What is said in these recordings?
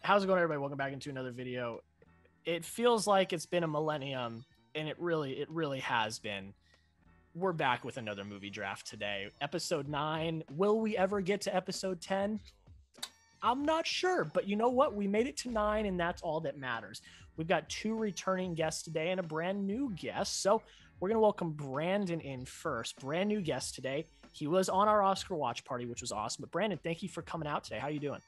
How's it going, everybody? Welcome back into another video. It feels like it's been a millennium, and it really has been. We're back with another movie draft today. Episode 9. Will we ever get to episode 10? I'm not sure, but you know what? We made it to 9, and that's all that matters. We've got 2 returning guests today and a brand new guest. So we're going to welcome Brandon in first. Brand new guest today. He was on our Oscar watch party, which was awesome. But Brandon, thank you for coming out today. How you doing?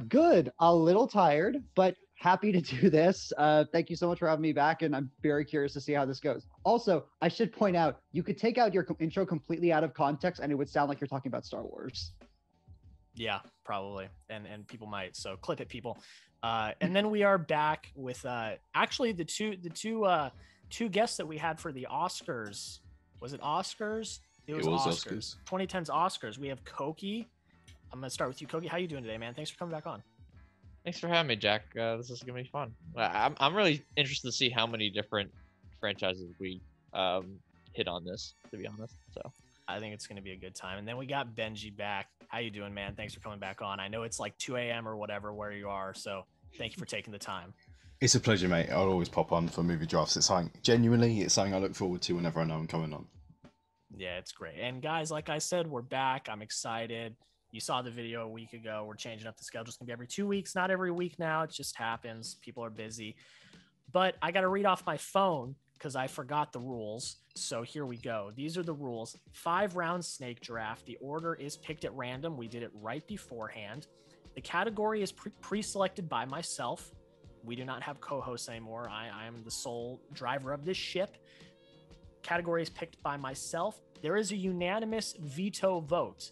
Good. A little tired, but happy to do this. Thank you so much for having me back, and I'm very curious to see how this goes. Also, I should point out, you could take out your intro completely out of context, and it would sound like you're talking about Star Wars. Yeah, probably, and people might. So clip it, people. And then we are back with actually the two guests that we had for the Oscars. Was it Oscars? It was Oscars. 2010's Oscars. We have Koki. I'm gonna start with you, Koki. How you doing today, man? Thanks for coming back on. Thanks for having me, Jack. This is gonna be fun. I'm really interested to see how many different franchises we hit on this, to be honest. So I think it's gonna be a good time. And then we got Benji back. How you doing, man? Thanks for coming back on. I know it's like 2 a.m. or whatever where you are, so thank you for taking the time. It's a pleasure, mate. I'll always pop on for movie drafts. It's something I look forward to whenever I know I'm coming on. Yeah, it's great. And guys, like I said, we're back. I'm excited. You saw the video a week ago. We're changing up the schedule. It's going to be every 2 weeks, not every week now. It just happens. People are busy. But I got to read off my phone because I forgot the rules. So here we go. These are the rules. 5-round snake draft. The order is picked at random. We did it right beforehand. The category is pre-selected by myself. We do not have co-hosts anymore. I am the sole driver of this ship. Category is picked by myself. There is a unanimous veto vote.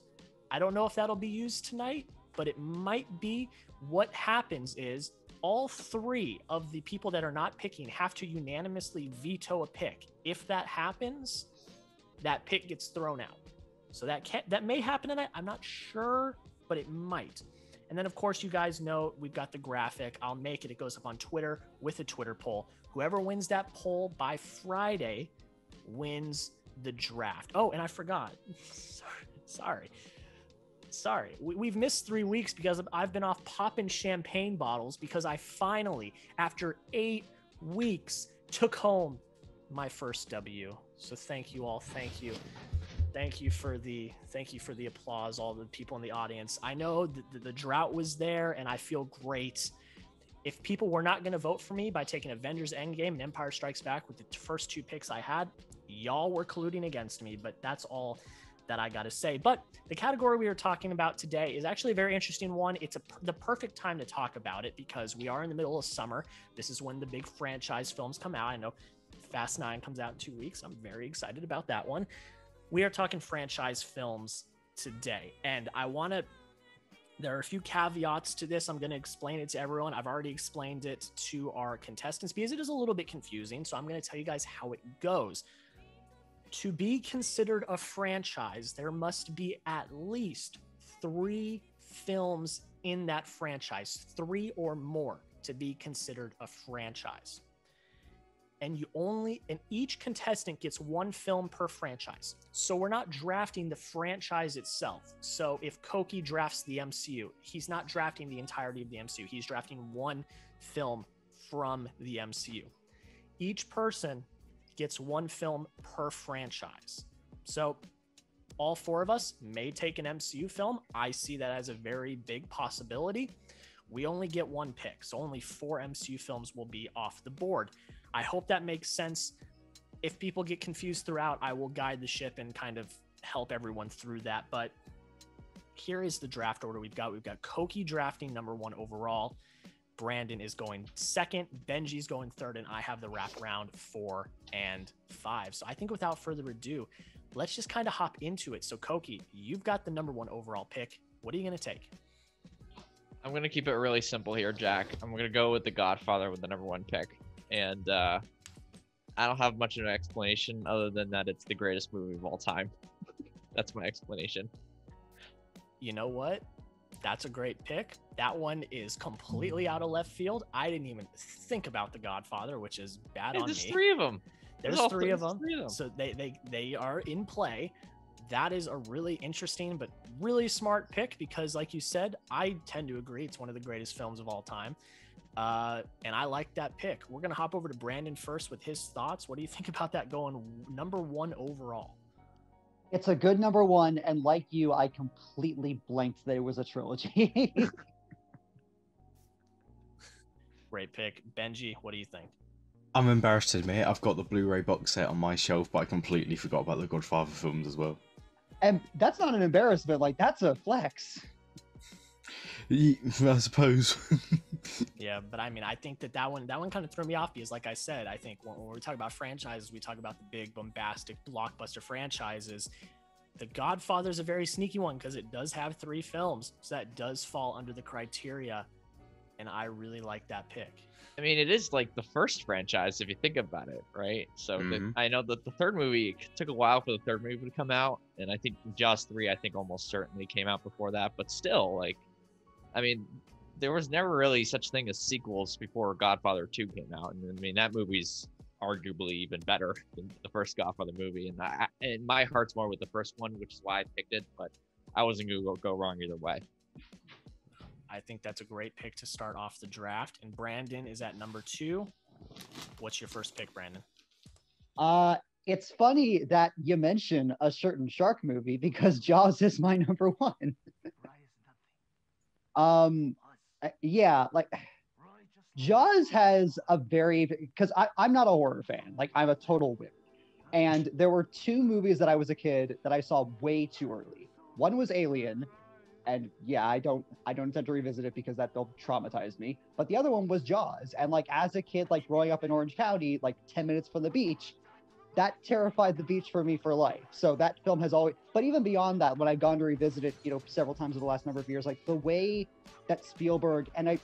I don't know if that'll be used tonight, but it might be. What happens is all 3 of the people that are not picking have to unanimously veto a pick. If that happens, that pick gets thrown out. So that may happen tonight. I'm not sure, but it might. And then, of course, you guys know we've got the graphic. I'll make it. It goes up on Twitter with a Twitter poll. Whoever wins that poll by Friday wins the draft. Oh, and I forgot. Sorry. We've missed 3 weeks because I've been off popping champagne bottles because I finally, after 8 weeks, took home my first W. So thank you all. Thank you for the applause, all the people in the audience. I know the drought was there, and I feel great. If people were not going to vote for me by taking Avengers Endgame and Empire Strikes Back with the first 2 picks I had, y'all were colluding against me, but that's all that I got to say. But the category we are talking about today is actually a very interesting one. It's the perfect time to talk about it because we are in the middle of summer. This is when the big franchise films come out. I know Fast 9 comes out in 2 weeks. I'm very excited about that one. We are talking franchise films today, and there are a few caveats to this. I'm going to explain it to everyone. I've already explained it to our contestants because it is a little bit confusing. So I'm going to tell you guys how it goes. To be considered a franchise, there must be at least 3 films in that franchise, 3 or more to be considered a franchise. And each contestant gets 1 film per franchise. So we're not drafting the franchise itself. So if Koki drafts the MCU, he's not drafting the entirety of the MCU. He's drafting 1 film from the MCU. Each person gets 1 film per franchise. So all 4 of us may take an MCU film. I see that as a very big possibility. We only get 1 pick, so only 4 MCU films will be off the board. I hope that makes sense. If people get confused throughout, I will guide the ship and kind of help everyone through that. But here is the draft order we've got. We've got Koki drafting number 1 overall. Brandon is going 2nd, Benji's going 3rd, and I have the wraparound 4 and 5. So I think without further ado, let's just kind of hop into it. So Koki, you've got the number 1 overall pick. What are you going to take? I'm gonna keep it really simple here, Jack. I'm gonna go with The Godfather with the number 1 pick, and I don't have much of an explanation other than that it's the greatest movie of all time. That's my explanation. You know what? That's a great pick. That one is completely out of left field. I didn't even think about The Godfather, which is bad on me. There's 3 of them. There's 3 of them. So they are in play. that is a really interesting but really smart pick because, like you said, I tend to agree it's one of the greatest films of all time. And I like that pick. We're going to hop over to Brandon first with his thoughts. What do you think about that going number 1 overall? It's a good number 1, and like you, I completely blanked that it was a trilogy. Great pick. Benji, what do you think? I'm embarrassed to admit I've got the Blu-ray box set on my shelf, but I completely forgot about the Godfather films as well. And that's not an embarrassment. Like, that's a flex. I suppose. Yeah, but I mean, I think that one kind of threw me off because, like I said, I think when we talk about franchises, we talk about the big bombastic blockbuster franchises. The Godfather is a very sneaky one because it does have 3 films, so that does fall under the criteria, and I really like that pick. I mean, it is like the first franchise if you think about it, right? So I know that the third movie, it took a while for the third movie to come out, and I think Jaws 3, I think almost certainly came out before that, but still, like, I mean, there was never really such thing as sequels before Godfather 2 came out, and I mean, that movie's arguably even better than the first Godfather movie, and my heart's more with the first one, which is why I picked it, but I wasn't going to go wrong either way. I think that's a great pick to start off the draft. And Brandon is at number 2. What's your first pick, Brandon? It's funny that you mention a certain shark movie because Jaws is my number 1. Yeah, like Jaws has a very, because I'm not a horror fan. Like, I'm a total wimp. And there were 2 movies that I was a kid that I saw way too early. One was Alien. And yeah, I don't intend to revisit it because that film traumatized me. But the other one was Jaws. And like, as a kid, like growing up in Orange County, like 10 minutes from the beach, that terrified the beach for me for life. So that film has always, but even beyond that, when I've gone to revisit it, you know, several times in the last number of years, like the way that Spielberg, and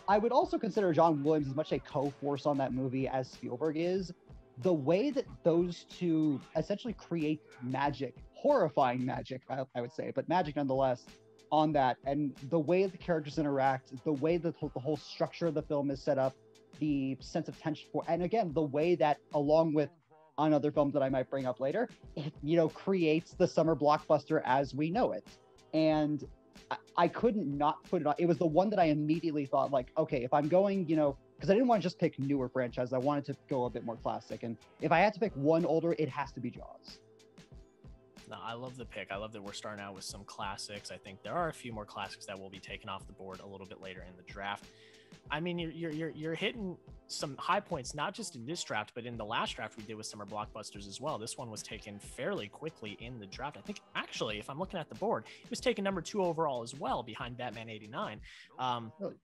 I would also consider John Williams as much a co-force on that movie as Spielberg is, the way that those two essentially create magic, horrifying magic, I would say, but magic nonetheless, on that, and the way the characters interact, the way that the whole structure of the film is set up, the sense of tension for, and again, the way that, along with another film that I might bring up later, it, you know, creates the summer blockbuster as we know it. And I couldn't not put it on. It was the one that I immediately thought, like, okay, if I'm going, you know, because I didn't want to just pick newer franchises, I wanted to go a bit more classic. And if I had to pick one older, it has to be Jaws. No, I love the pick. I love that we're starting out with some classics. I think there are a few more classics that will be taken off the board a little bit later in the draft. I mean, you're hitting some high points, not just in this draft, but in the last draft we did with summer blockbusters as well. This one was taken fairly quickly in the draft. I think, actually, if I'm looking at the board, it was taken number 2 overall as well, behind Batman 89. Really?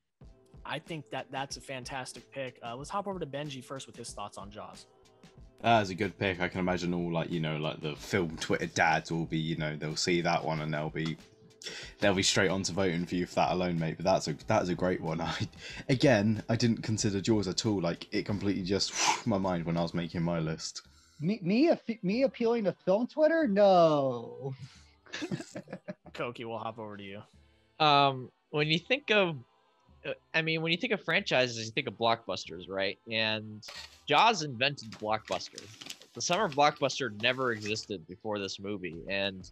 I think that's a fantastic pick. Let's hop over to Benji first with his thoughts on Jaws. That's a good pick. I can imagine all, like, you know, like the film Twitter dads will be, you know, they'll see that one and they'll be straight on to voting for you for that alone, mate. But that's a great one. I didn't consider Jaws at all. Like, it completely just my mind when I was making my list. Me appealing to film Twitter? No. Koki, we'll hop over to you. When you think of franchises, you think of blockbusters, right? And Jaws invented blockbuster. The summer blockbuster never existed before this movie, and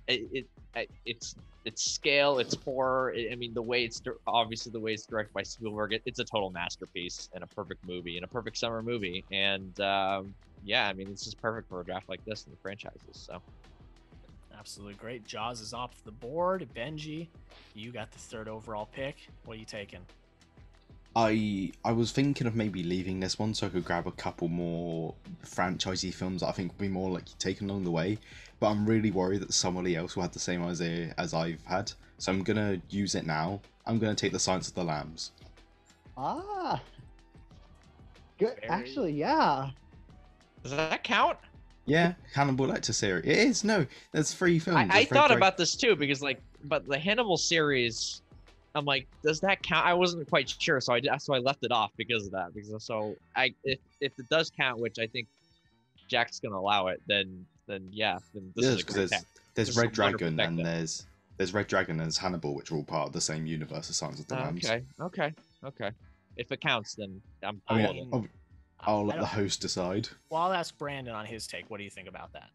its scale, its horror. The way it's directed by Spielberg, it's a total masterpiece and a perfect movie and a perfect summer movie. And it's just perfect for a draft like this in the franchises. So. Absolutely great. Jaws is off the board. Benji, you got the 3rd overall pick. What are you taking? I was thinking of maybe leaving this one so I could grab a couple more franchisey films that I think would be more like taken along the way. But I'm really worried that somebody else will have the same idea as I've had. So I'm going to use it now. I'm going to take The Silence of the Lambs. Ah. Good. Actually, yeah. Does that count? Yeah, Hannibal Lecter series. It is. No, there's 3 films. I thought about this too because, like, but the Hannibal series, I'm like, does that count? I wasn't quite sure, so I left it off because of that. If it does count, which I think Jack's gonna allow it, then this is a great pick. There's Red Dragon and there's Red Dragon and there's Hannibal, which are all part of the same universe as Silence of the Lambs. Okay. If it counts, then I'm. I'll let the host decide. Well, I'll ask Brandon on his take. What do you think about that?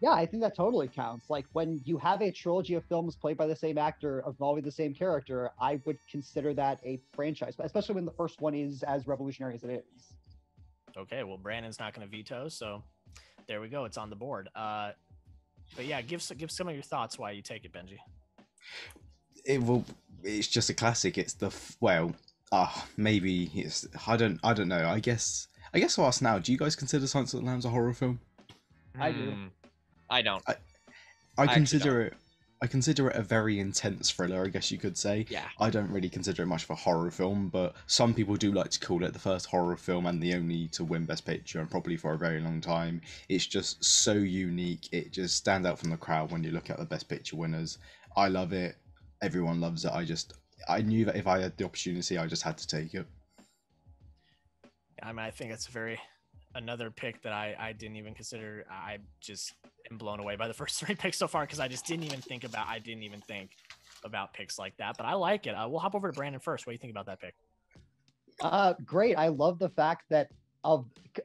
Yeah, I think that totally counts. Like when you have a trilogy of films played by the same actor involving the same character, I would consider that a franchise, especially when the first one is as revolutionary as it is. Okay, well, Brandon's not going to veto, so there we go. It's on the board. But yeah, give some of your thoughts why you take it, Benji. It will. It's just a classic. It's the well. Maybe it's. I don't know. I guess. I'll ask now. Do you guys consider Silence of the Lambs a horror film? I do. I don't. I actually consider it. I consider it a very intense thriller, I guess you could say. Yeah. I don't really consider it much of a horror film, but some people do like to call it the first horror film and the only to win Best Picture, and probably for a very long time. It's just so unique. It just stands out from the crowd when you look at the Best Picture winners. I love it. Everyone loves it. I knew that if I had the opportunity, I just had to take it. I mean, I think that's another pick that I didn't even consider. I just am blown away by the first three picks so far because I didn't even think about picks like that. But I like it. We'll hop over to Brandon first. What do you think about that pick? Great. I love the fact that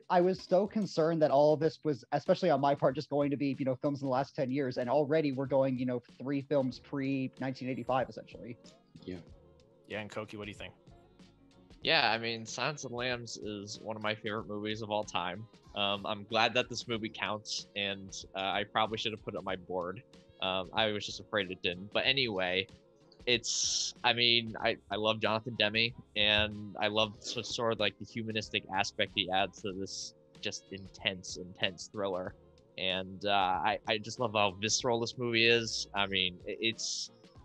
I was so concerned that all of this was, especially on my part, just going to be, films in the last 10 years. And already we're going, 3 films pre 1985, essentially. Yeah. Yeah. And Koki, what do you think? Yeah, I mean, Silence of the Lambs is one of my favorite movies of all time. I'm glad that this movie counts, and I probably should have put it on my board. I was just afraid it didn't. But anyway, I love Jonathan Demme, and I love sort of like the humanistic aspect he adds to this just intense thriller. And I just love how visceral this movie is. I mean,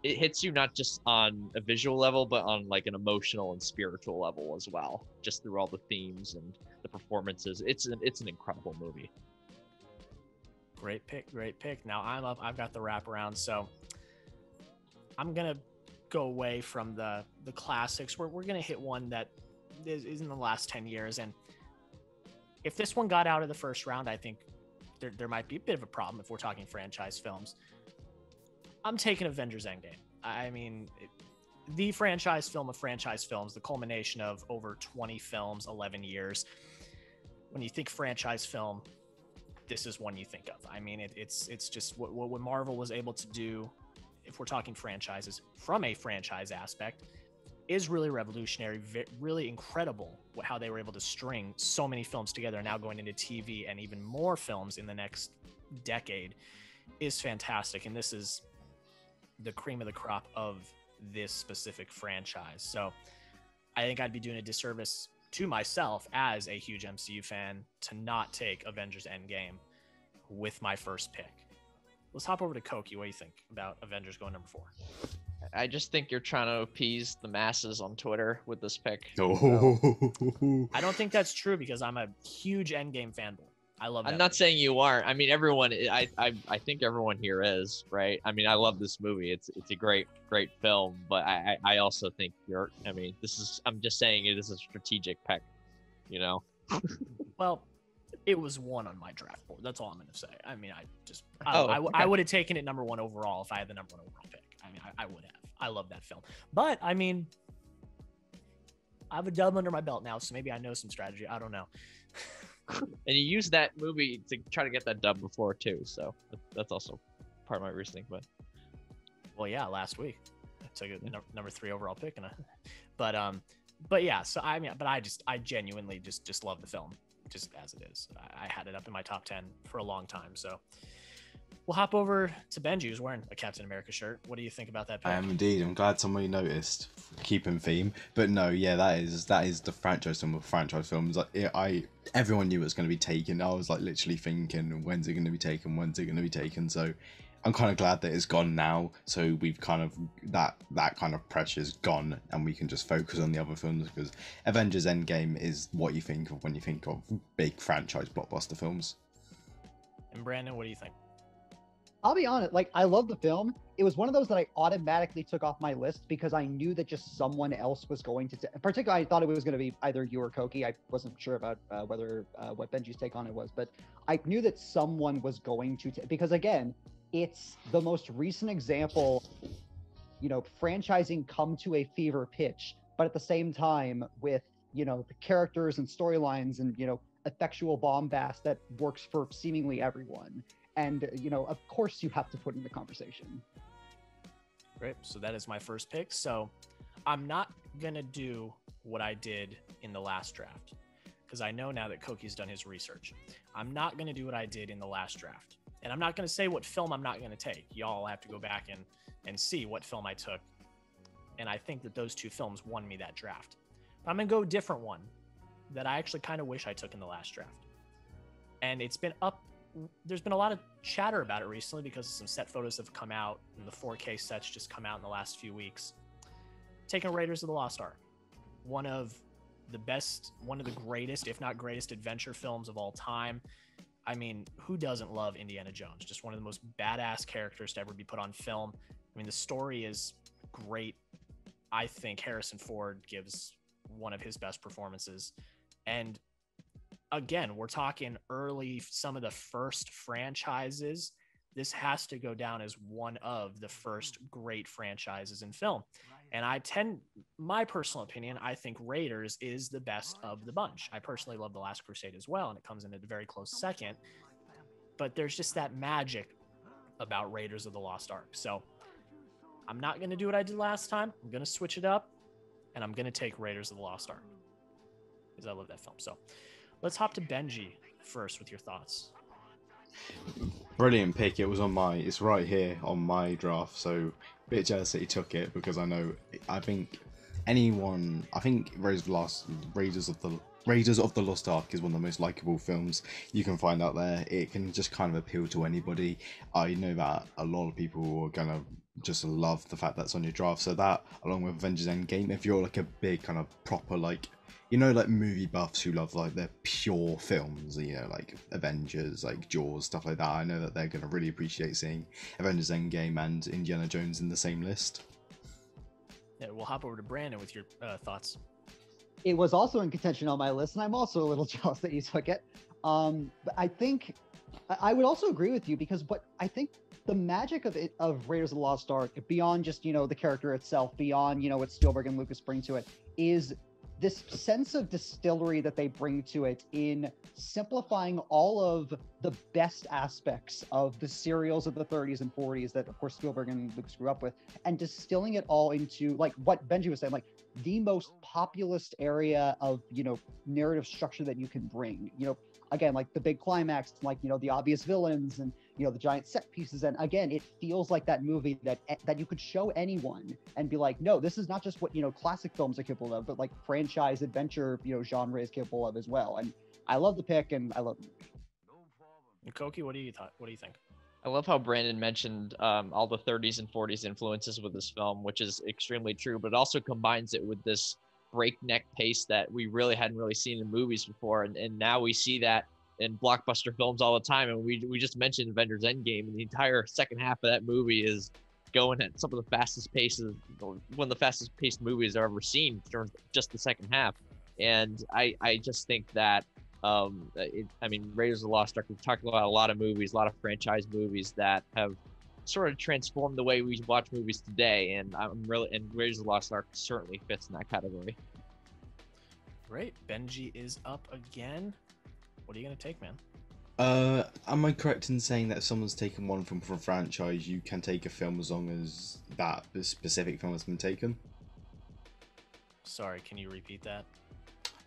it hits you not just on a visual level, but on like an emotional and spiritual level as well, just through all the themes and the performances. It's an incredible movie. Great pick. Now I'm up. I've got the wraparound, so I'm gonna go away from the classics. We're gonna hit one that is in the last 10 years, and if this one got out of the first round, I think there might be a bit of a problem if we're talking franchise films. I'm taking Avengers Endgame. I mean, the franchise film of franchise films, the culmination of over 20 films, 11 years. When you think franchise film, this is one you think of. I mean, it's just what Marvel was able to do, if we're talking franchises, from a franchise aspect, is really revolutionary, really incredible how they were able to string so many films together, now going into TV and even more films in the next decade is fantastic. And this is the cream of the crop of this specific franchise. So I think I'd be doing a disservice to myself as a huge MCU fan to not take Avengers Endgame with my first pick. Let's hop over to Koki. What do you think about Avengers going number 4? I just think you're trying to appease the masses on Twitter with this pick. Oh. I don't think that's true because I'm a huge Endgame fanboy. I love that I'm not movie. saying you aren't. I mean, everyone. I think everyone here is, right. I mean, I love this movie. It's a great film. But I also think I mean, I'm just saying it is a strategic pick. Well, it was one on my draft board. That's all I'm going to say. I mean, Okay. I would have taken it number 1 overall if I had the number 1 overall pick. I mean, I would have. I love that film. But I mean, I have a dub under my belt now, so maybe I know some strategy. I don't know. And you used that movie to try to get that dub before too, so that's also part of my reasoning. Well, yeah, last week I took a number 3 overall pick, but yeah. So I mean, but I genuinely just love the film, just as it is. I had it up in my top 10 for a long time. So we'll hop over to Benji, who's wearing a Captain America shirt. What do you think about that pick? I am indeed. I'm glad somebody noticed. Keeping theme, but no, yeah, that is the franchise film of franchise films. Like, everyone knew it was going to be taken. I was like literally thinking, when's it going to be taken? When's it going to be taken? So I'm kind of glad that it's gone now. So we've kind of that kind of pressure's gone, and we can just focus on the other films, because Avengers Endgame is what you think of when you think of big franchise blockbuster films. And Brandon, what do you think? I'll be honest, like, I love the film. It was one of those that I automatically took off my list because I knew that just someone else was going to particularly, I thought it was going to be either you or Koki. I wasn't sure about whether what Benji's take on it was, but I knew that someone was going to because again, it's the most recent example, franchising come to a fever pitch, but at the same time with, the characters and storylines and, effectual bombast that works for seemingly everyone. and of course you have to put in the conversation. Great. So that is my first pick. So I'm not going to do what I did in the last draft because I know now that Koki's done his research. I'm not going to do what I did in the last draft. And I'm not going to say what film I'm not going to take. Y'all have to go back and see what film I took. And I think that those two films won me that draft. But I'm going to go a different one that I actually kind of wish I took in the last draft. And it's been up. There's been a lot of chatter about it recently because some set photos have come out and the 4K sets just come out in the last few weeks. Taking Raiders of the Lost Ark, one of the greatest, if not greatest, adventure films of all time. I mean, who doesn't love Indiana Jones? Just one of the most badass characters to ever be put on film. I mean, the story is great. I think Harrison Ford gives one of his best performances. And again, we're talking early, some of the first franchises. This has to go down as one of the first great franchises in film. And my personal opinion, I think Raiders is the best of the bunch. I personally love The Last Crusade as well, and it comes in at a very close second. But there's just that magic about Raiders of the Lost Ark. So I'm not going to do what I did last time. I'm going to switch it up, and I'm going to take Raiders of the Lost Ark because I love that film. So let's hop to Benji first with your thoughts. Brilliant pick. It's right here on my draft. So a bit jealous that he took it because I think Raiders of the Lost Ark is one of the most likable films you can find out there. It can just kind of appeal to anybody. I know that a lot of people are gonna just love the fact that's on your draft. So that, along with Avengers Endgame, if you're like a big kind of proper like movie buffs who love like their pure films, like Avengers, like Jaws, stuff like that, I know that they're going to really appreciate seeing Avengers Endgame and Indiana Jones in the same list. Yeah, we'll hop over to Brandon with your thoughts. It was also in contention on my list, and I'm also a little jealous that you took it. But I think I would also agree with you because what I think the magic of Raiders of the Lost Ark, beyond just the character itself, beyond what Spielberg and Lucas bring to it, is this sense of distillery that they bring to it in simplifying all of the best aspects of the serials of the 30s and 40s that, of course, Spielberg and Lucas grew up with, and distilling it all into, like what Benji was saying, like the most populist area of, narrative structure that you can bring. Again, like the big climax, like, the obvious villains and, the giant set pieces. And again, it feels like that movie that you could show anyone and be like, no, this is not just what, classic films are capable of, but like franchise adventure, genre is capable of as well. And I love the pick and I love the movie. Koki, what do you think? I love how Brandon mentioned all the 30s and 40s influences with this film, which is extremely true, but it also combines it with this breakneck pace that we really hadn't really seen in movies before. And now we see that in blockbuster films all the time. And we just mentioned Avengers Endgame, and the entire second half of that movie is going at some of the fastest paces, one of the fastest paced movies I've ever seen during just the second half. And I just think that Raiders of the Lost Ark, we've talked about a lot of movies, a lot of franchise movies that have sort of transformed the way we watch movies today, and Raiders of the Lost Ark certainly fits in that category. Great. Benji is up again. What are you going to take, man? Am I correct in saying that if someone's taken one from a franchise, you can take a film as long as that specific film has been taken? Sorry, can you repeat that?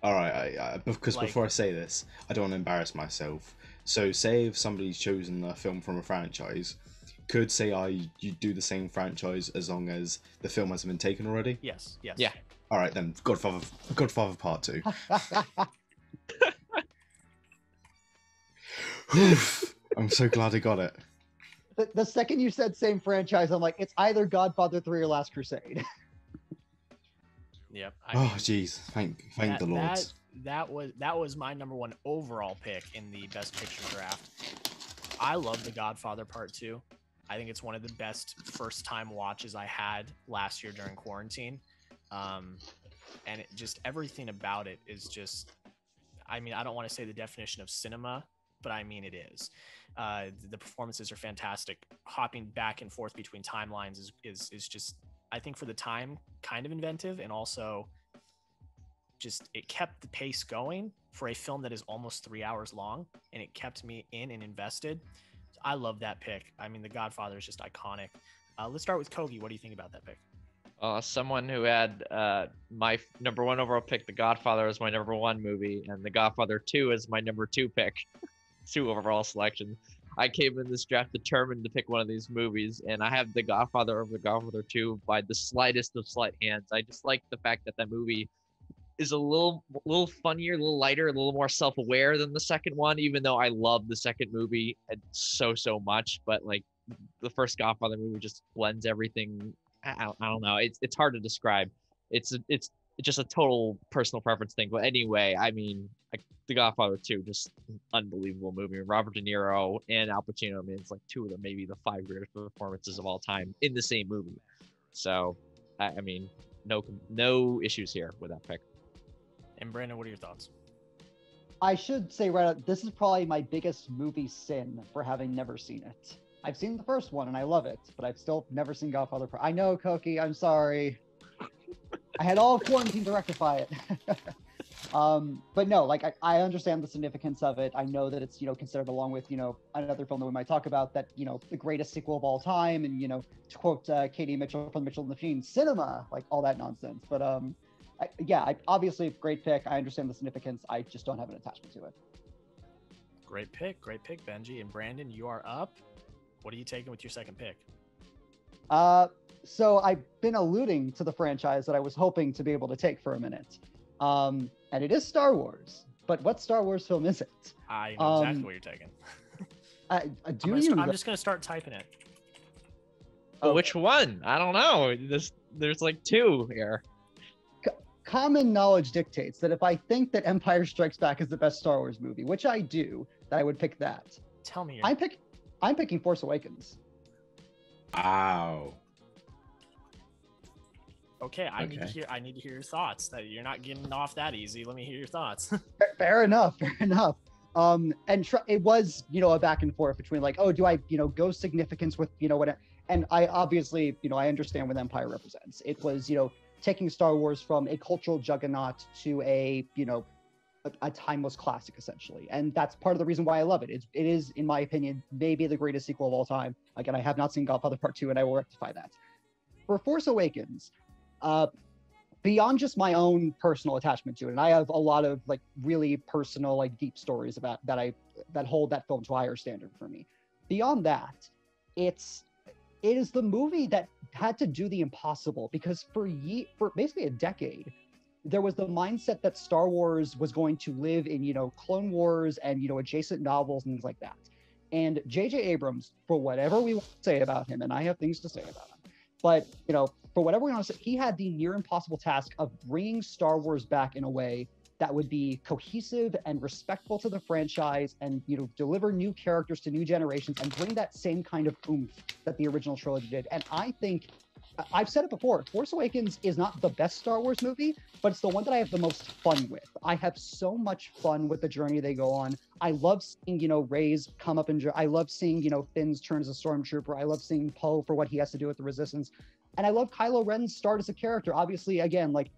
All right, because before I say this, I don't want to embarrass myself. So say if somebody's chosen a film from a franchise, could say you do the same franchise as long as the film hasn't been taken already? Yes. Yeah. All right, then Godfather Part 2. I'm so glad I got it. The second you said same franchise, I'm like, it's either Godfather 3 or Last Crusade. Yep. Jeez. Thank the Lord. That was my number one overall pick in the Best Picture draft. I love The Godfather Part 2. I think it's one of the best first-time watches I had last year during quarantine. And everything about it is just, I don't want to say the definition of cinema, but it is. The performances are fantastic. Hopping back and forth between timelines is just, I think for the time, kind of inventive, and also just it kept the pace going for a film that is almost 3 hours long, and it kept me in and invested. I love that pick. I mean, The Godfather is just iconic. Let's start with Kogi. What do you think about that pick? Someone who had my number one overall pick, The Godfather, as my number one movie, and The Godfather 2 is my number two pick, two overall selection. I came in this draft determined to pick one of these movies, and I have The Godfather over The Godfather 2 by the slightest of slight hands. I just like the fact that movie is a little funnier, a little lighter, a little more self-aware than the second one, even though I love the second movie and so much. But like the first Godfather movie just blends everything. I don't know. It's hard to describe. It's just a total personal preference thing. But anyway, I mean, The Godfather 2, just an unbelievable movie. Robert De Niro and Al Pacino, I mean, it's like two of them, maybe the 5 greatest performances of all time in the same movie. So, I mean, no issues here with that pick. And Brandon, what are your thoughts? I should say right out, this is probably my biggest movie sin for having never seen it. I've seen the first one and I love it, but I've still never seen Godfather. I know, Koki, I'm sorry. I had all of quarantine to rectify it. But no, like I understand the significance of it. I know that it's, considered along with, another film that we might talk about that, the greatest sequel of all time. And, to quote Katie Mitchell from Mitchell and the Machine, cinema, like all that nonsense. But obviously great pick. I understand the significance. I just don't have an attachment to it. Great pick, Benji. And Brandon, you are up. What are you taking with your second pick? So I've been alluding to the franchise that I was hoping to be able to take for a minute. And it is Star Wars. But what Star Wars film is it? I know exactly what you're taking. I'm just going to start typing it. Oh, which one? I don't know. There's like two here. Common knowledge dictates that if I think that Empire Strikes Back is the best Star Wars movie, which I do, that I would pick that. Tell me. I'm picking Force Awakens. Wow. Okay, I need to hear your thoughts. That you're not getting off that easy. Let me hear your thoughts. Fair enough. And it was, a back and forth between like, oh, do I, go significance with, what, and I obviously, I understand what Empire represents. It was, taking Star Wars from a cultural juggernaut to a timeless classic, essentially. And that's part of the reason why I love it. It is, in my opinion, maybe the greatest sequel of all time. Again, I have not seen Godfather Part 2, and I will rectify that. For Force Awakens, beyond just my own personal attachment to it, and I have a lot of like really personal, like deep stories about that hold that film to a higher standard for me. Beyond that, it is the movie that had to do the impossible, because for basically a decade, there was the mindset that Star Wars was going to live in, Clone Wars and, adjacent novels and things like that. And J.J. Abrams, for whatever we want to say about him, and I have things to say about him, but, for whatever we want to say, he had the near impossible task of bringing Star Wars back in a way that would be cohesive and respectful to the franchise and, deliver new characters to new generations and bring that same kind of oomph that the original trilogy did. And I think, I've said it before, Force Awakens is not the best Star Wars movie, but it's the one that I have the most fun with. I have so much fun with the journey they go on. I love seeing, Rey's come up and I love seeing, Finn's turn as a stormtrooper. I love seeing Poe for what he has to do with the Resistance. And I love Kylo Ren's start as a character. Obviously, again, like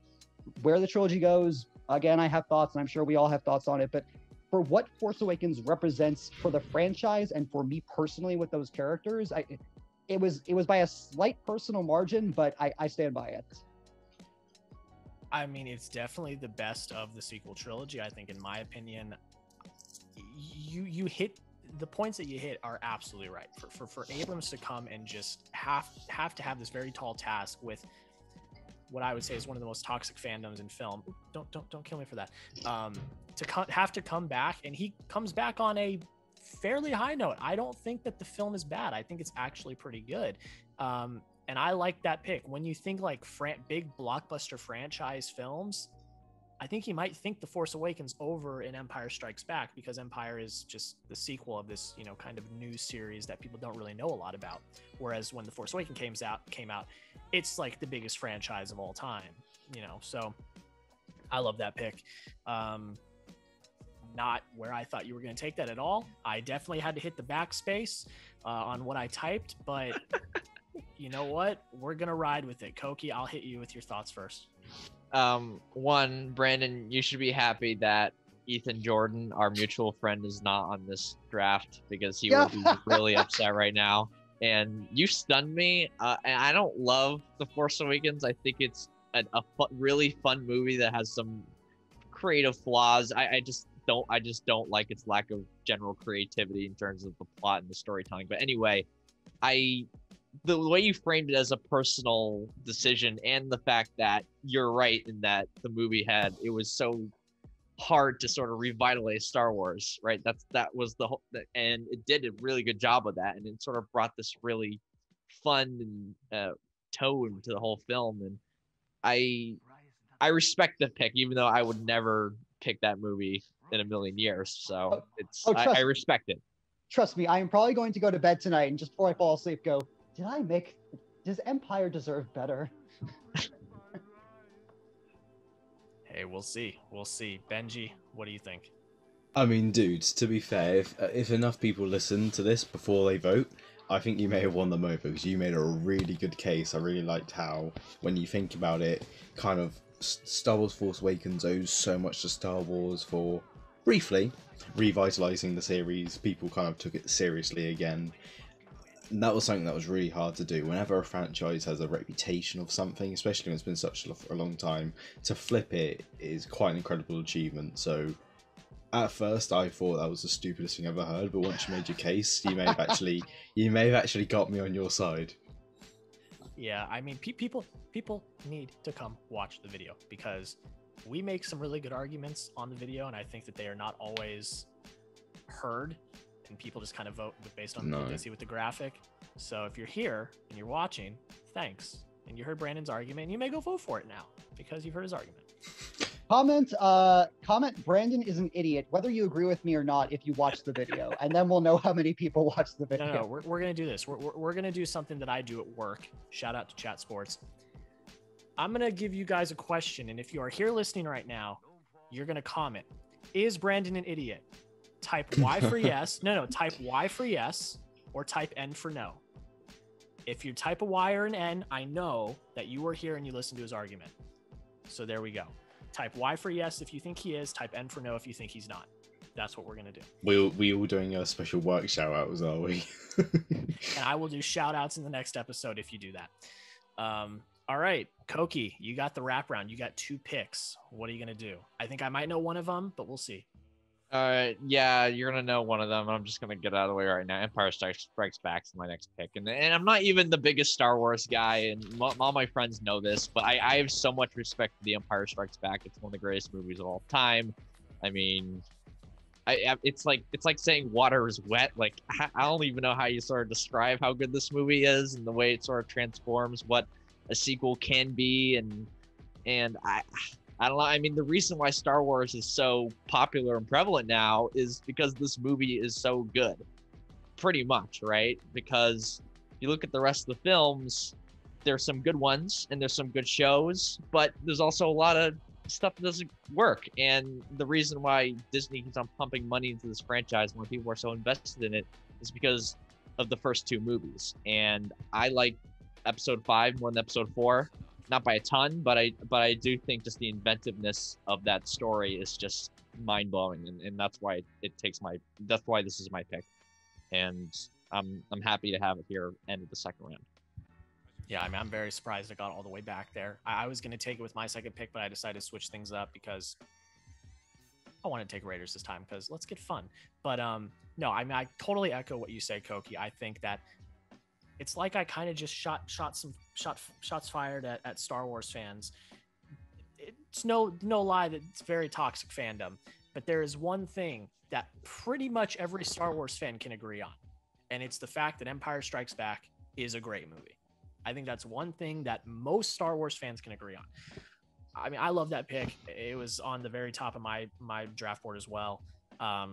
where the trilogy goes, again, I have thoughts, and I'm sure we all have thoughts on it. But for what Force Awakens represents for the franchise and for me personally with those characters, it was by a slight personal margin, but I stand by it. I mean, it's definitely the best of the sequel trilogy. I think, in my opinion, you hit the points that you hit are absolutely right. For Abrams to come and just have to have this very tall task with what I would say is one of the most toxic fandoms in film. Don't kill me for that. Have to come back, and he comes back on a fairly high note. I don't think that the film is bad. I think it's actually pretty good. And I like that pick. When you think like big blockbuster franchise films, I think you might think The Force Awakens over in Empire Strikes Back, because Empire is just the sequel of this, kind of new series that people don't really know a lot about. Whereas when The Force Awakens came out, it's like the biggest franchise of all time, so I love that pick. Not where I thought you were going to take that at all. I definitely had to hit the backspace on what I typed, but you know what? We're going to ride with it. Koki, I'll hit you with your thoughts first. One, Brandon, you should be happy that Ethan Jordan, our mutual friend, is not on this draft because he Yeah. would be really upset right now. And you stunned me. And I don't love The Force Awakens. I think it's a really fun movie that has some creative flaws. I just don't like its lack of general creativity in terms of the plot and the storytelling. But anyway, the way you framed it as a personal decision, and the fact that you're right in that the movie it was so hard to sort of revitalize Star Wars, right? That was the whole, and it did a really good job of that, and it sort of brought this really fun and tone to the whole film. And I respect the pick, even though I would never pick that movie in a million years. So I respect it. Trust me, I am probably going to go to bed tonight and just before I fall asleep go, does Empire deserve better? Hey, we'll see. We'll see. Benji, what do you think? I mean, dude, to be fair, if enough people listen to this before they vote, I think you may have won them over because you made a really good case. I really liked how, when you think about it, kind of Star Wars Force Awakens owes so much to Star Wars for, briefly, revitalizing the series. People kind of took it seriously again. And that was something that was really hard to do. Whenever a franchise has a reputation of something, especially when it's been such a long time, to flip it is quite an incredible achievement. So at first I thought that was the stupidest thing I've ever heard, but once you made your case, you may have actually got me on your side. Yeah, I mean, people need to come watch the video because we make some really good arguments on the video, and I think that they are not always heard. And people just kind of vote based on what they see with the graphic. So if you're here and you're watching, thanks. And you heard Brandon's argument, and you may go vote for it now because you've heard his argument. Comment Brandon is an idiot, whether you agree with me or not, if you watch the video, and then we'll know how many people watch the video. No, we're gonna do this. We're gonna do something that I do at work. Shout out to Chat Sports. I'm gonna give you guys a question, and if you are here listening right now, you're gonna comment: is Brandon an idiot? Type Y for yes. No, type Y for yes or type N for no. If you type a Y or an N, I know that you were here and you listened to his argument. So there we go. Type Y for yes if you think he is. Type N for no if you think he's not. That's what we're going to do. We all doing a special work shout outs, are we? And I will do shout outs in the next episode if you do that. All right, Koki, you got the wraparound. You got 2 picks. What are you going to do? I think I might know one of them, but we'll see. Yeah, you're gonna know one of them. I'm just gonna get out of the way right now. Empire Strikes Back is my next pick, and I'm not even the biggest Star Wars guy, and all my friends know this, but I have so much respect for The Empire Strikes Back. It's one of the greatest movies of all time. I mean, it's like saying water is wet. Like I don't even know how you sort of describe how good this movie is and the way it sort of transforms what a sequel can be, and I don't know. I mean, the reason why Star Wars is so popular and prevalent now is because this movie is so good. Pretty much, right? Because you look at the rest of the films, there's some good ones and there's some good shows, but there's also a lot of stuff that doesn't work. And the reason why Disney keeps on pumping money into this franchise when people are so invested in it is because of the first 2 movies. And I like Episode 5 more than Episode 4. Not by a ton, but I do think just the inventiveness of that story is just mind blowing, and that's why that's why this is my pick, and I'm happy to have it here end of the second round. Yeah, I mean, I'm very surprised it got all the way back there. I was going to take it with my second pick, but I decided to switch things up because I want to take Raiders this time because let's get fun. But no, I mean, I totally echo what you say, Koki. I think that it's like I kind of just shots fired at Star Wars fans. It's no lie that it's very toxic fandom, but there is one thing that pretty much every Star Wars fan can agree on, and it's the fact that Empire Strikes Back is a great movie. I think that's one thing that most Star Wars fans can agree on. I mean, I love that pick. It was on the very top of my draft board as well. I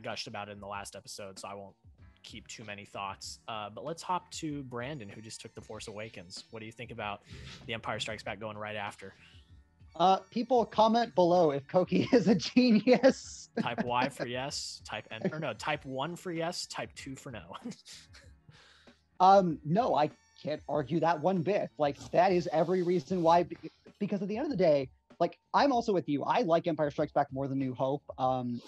gushed about it in the last episode, so I won't keep too many thoughts, but let's hop to Brandon, who just took The Force Awakens. What do you think about The Empire Strikes Back going right after? People comment below if Koki is a genius. Type Y for yes, type N, or no, type 1 for yes, type 2 for no. No, I can't argue that one bit. Like, that is every reason why, because at the end of the day, like I'm also with you. I like Empire Strikes Back more than New Hope.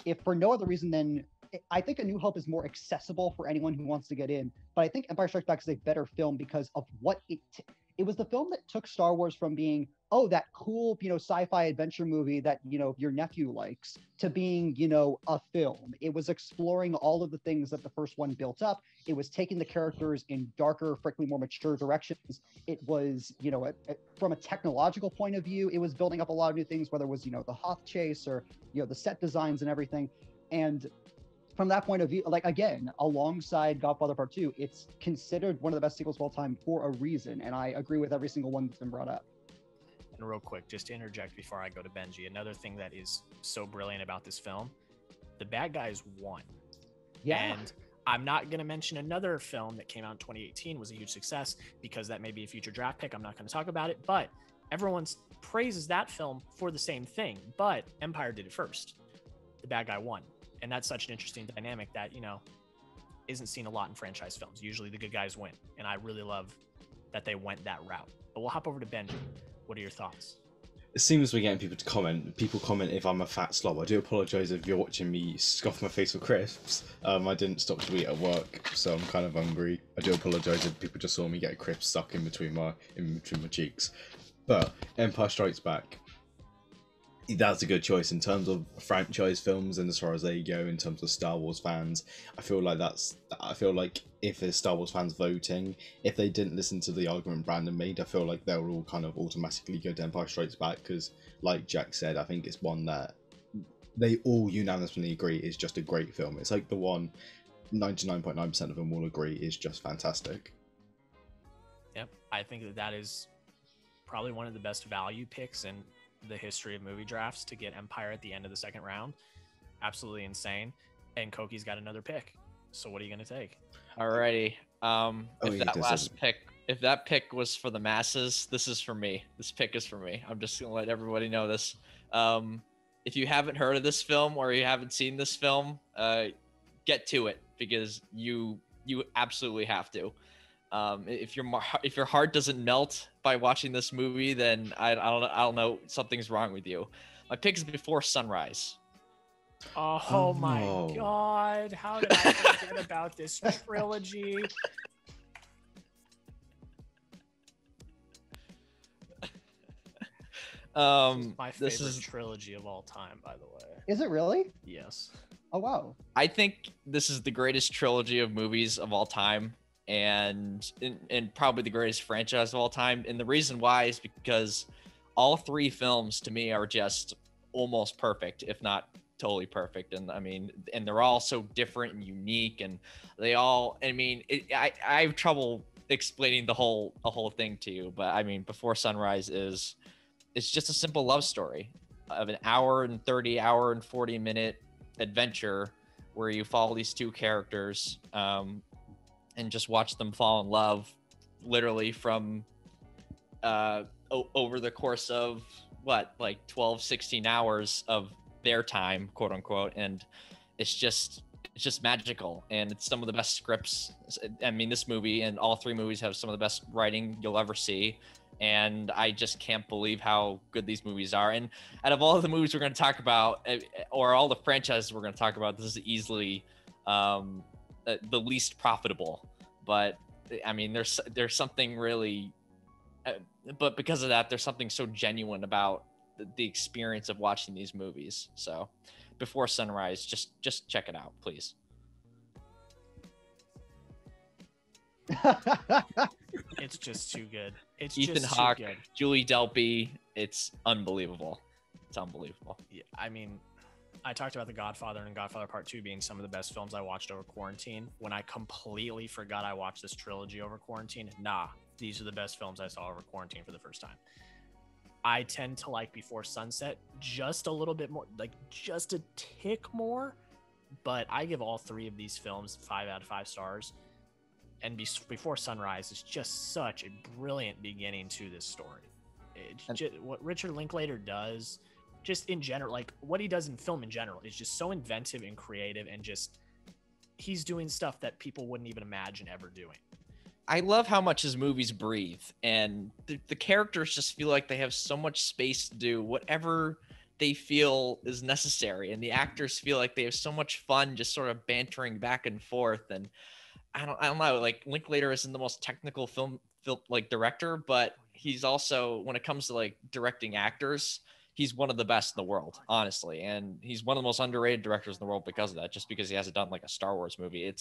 If for no other reason than I think A New Hope is more accessible for anyone who wants to get in, but I think Empire Strikes Back is a better film because of what it was the film that took Star Wars from being, oh, that cool, sci-fi adventure movie that, your nephew likes, to being, a film. It was exploring all of the things that the first one built up. It was taking the characters in darker, frankly, more mature directions. It was, from a technological point of view, it was building up a lot of new things, whether it was, the Hoth chase or, the set designs and everything. And from that point of view, like again, alongside Godfather Part 2, it's considered one of the best sequels of all time for a reason. And I agree with every single one that's been brought up. And real quick, just to interject before I go to Benji, another thing that is so brilliant about this film, the bad guys won. Yeah. And I'm not going to mention another film that came out in 2018, was a huge success, because that may be a future draft pick. I'm not going to talk about it, but everyone praises that film for the same thing. But Empire did it first. The bad guy won. And that's such an interesting dynamic that, isn't seen a lot in franchise films. Usually the good guys win. And I really love that they went that route. But we'll hop over to Benji. What are your thoughts? As soon as we're getting people to comment, people comment if I'm a fat slob. I do apologise if you're watching me scoff my face for crisps. I didn't stop to eat at work, so I'm kind of hungry. I do apologise if people just saw me get a crisp stuck in between my cheeks. But Empire Strikes Back, that's a good choice in terms of franchise films, and as far as they go in terms of Star Wars fans. I feel like if there's Star Wars fans voting, if they didn't listen to the argument Brandon made, I feel like they'll all kind of automatically go to Empire Strikes Back, because like Jack said, I think it's one that they all unanimously agree is just a great film. It's like the one 99.9% of them will agree is just fantastic. Yep, I think that is probably one of the best value picks in the history of movie drafts, to get Empire at the end of the second round. Absolutely insane. And Koki's got another pick. So what are you going to take? Alrighty. If that pick was for the masses, this is for me. This pick is for me. I'm just going to let everybody know this. If you haven't heard of this film or you haven't seen this film, get to it, because you absolutely have to. If your heart doesn't melt by watching this movie, then I don't know, something's wrong with you. My pick is Before Sunrise. Oh my god, how did I forget about this trilogy? My favorite trilogy of all time, by the way. Is it really? Yes. Oh wow. I think this is the greatest trilogy of movies of all time, and probably the greatest franchise of all time. And the reason why is because all three films to me are just almost perfect, if not totally perfect. And I mean, and they're all so different and unique, and they all, I mean, I have trouble explaining the whole thing to you, but I mean, Before Sunrise it's just a simple love story of an hour and 40 minute adventure where you follow these two characters, and just watch them fall in love, literally from over the course of like 12, 16 hours of their time, quote unquote. And it's just magical, and it's some of the best scripts. I mean, this movie and all three movies have some of the best writing you'll ever see, and I just can't believe how good these movies are. And out of all the movies we're going to talk about, or all the franchises we're going to talk about, this is easily the least profitable. But I mean, there's something really, but because of that, there's something so genuine about the experience of watching these movies. So Before Sunrise, just check it out, please. It's just too good. It's Ethan just Hawke, too good. Julie Delpy, it's unbelievable. It's unbelievable. Yeah, I mean, I talked about The Godfather and Godfather Part 2 being some of the best films I watched over quarantine. When I completely forgot I watched this trilogy over quarantine, these are the best films I saw over quarantine for the first time. I tend to like Before Sunset just a little bit more, like just a tick more, but I give all three of these films 5 out of 5 stars. And Before Sunrise is just such a brilliant beginning to this story. What Richard Linklater does, just in general, like what he does in film in general, is just so inventive and creative, and just he's doing stuff that people wouldn't even imagine ever doing. I love how much his movies breathe, and the characters just feel like they have so much space to do whatever they feel is necessary, and the actors feel like they have so much fun just sort of bantering back and forth. And I don't know, like Linklater isn't the most technical film like director, but he's also, when it comes to like directing actors, he's one of the best in the world, honestly, and he's one of the most underrated directors in the world because of that. Just because he hasn't done like a Star Wars movie,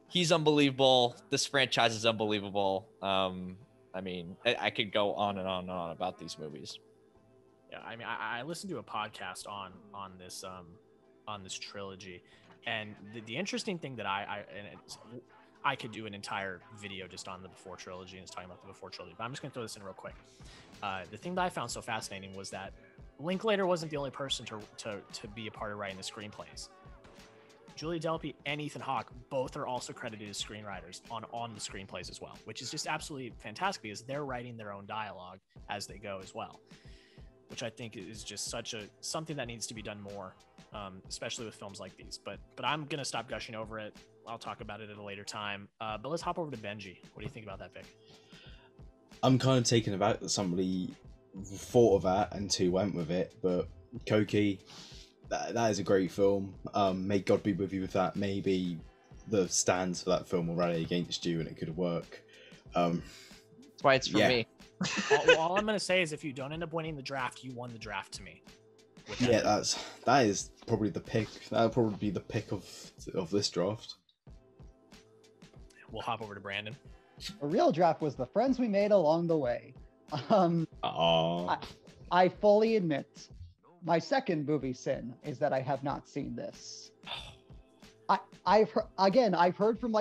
he's unbelievable. This franchise is unbelievable. I mean, I could go on and on and on about these movies. Yeah, I mean, I listened to a podcast on this trilogy, and the interesting thing that I could do an entire video just on the Before trilogy and it's talking about the Before trilogy, but I'm just gonna throw this in real quick. The thing that I found so fascinating was that Linklater wasn't the only person to be a part of writing the screenplays. Julia Delpy and Ethan Hawke both are also credited as screenwriters on the screenplays as well, which is just absolutely fantastic because they're writing their own dialogue as they go as well, which I think is just something that needs to be done more, especially with films like these. But I'm gonna stop gushing over it. I'll talk about it at a later time. But let's hop over to Benji. What do you think about that pick? I'm kind of taken aback that somebody thought of that and two went with it, but Koki, that is a great film. May God be with you with that. Maybe the stands for that film will rally against you and it could work. That's why it's for me. all I'm going to say is if you don't end up winning the draft, you won the draft to me. Yeah, that is probably the pick. That would probably be the pick of this draft. We'll hop over to Brandon. The real draft was the friends we made along the way. I fully admit my second movie sin is that I have not seen this. I've heard from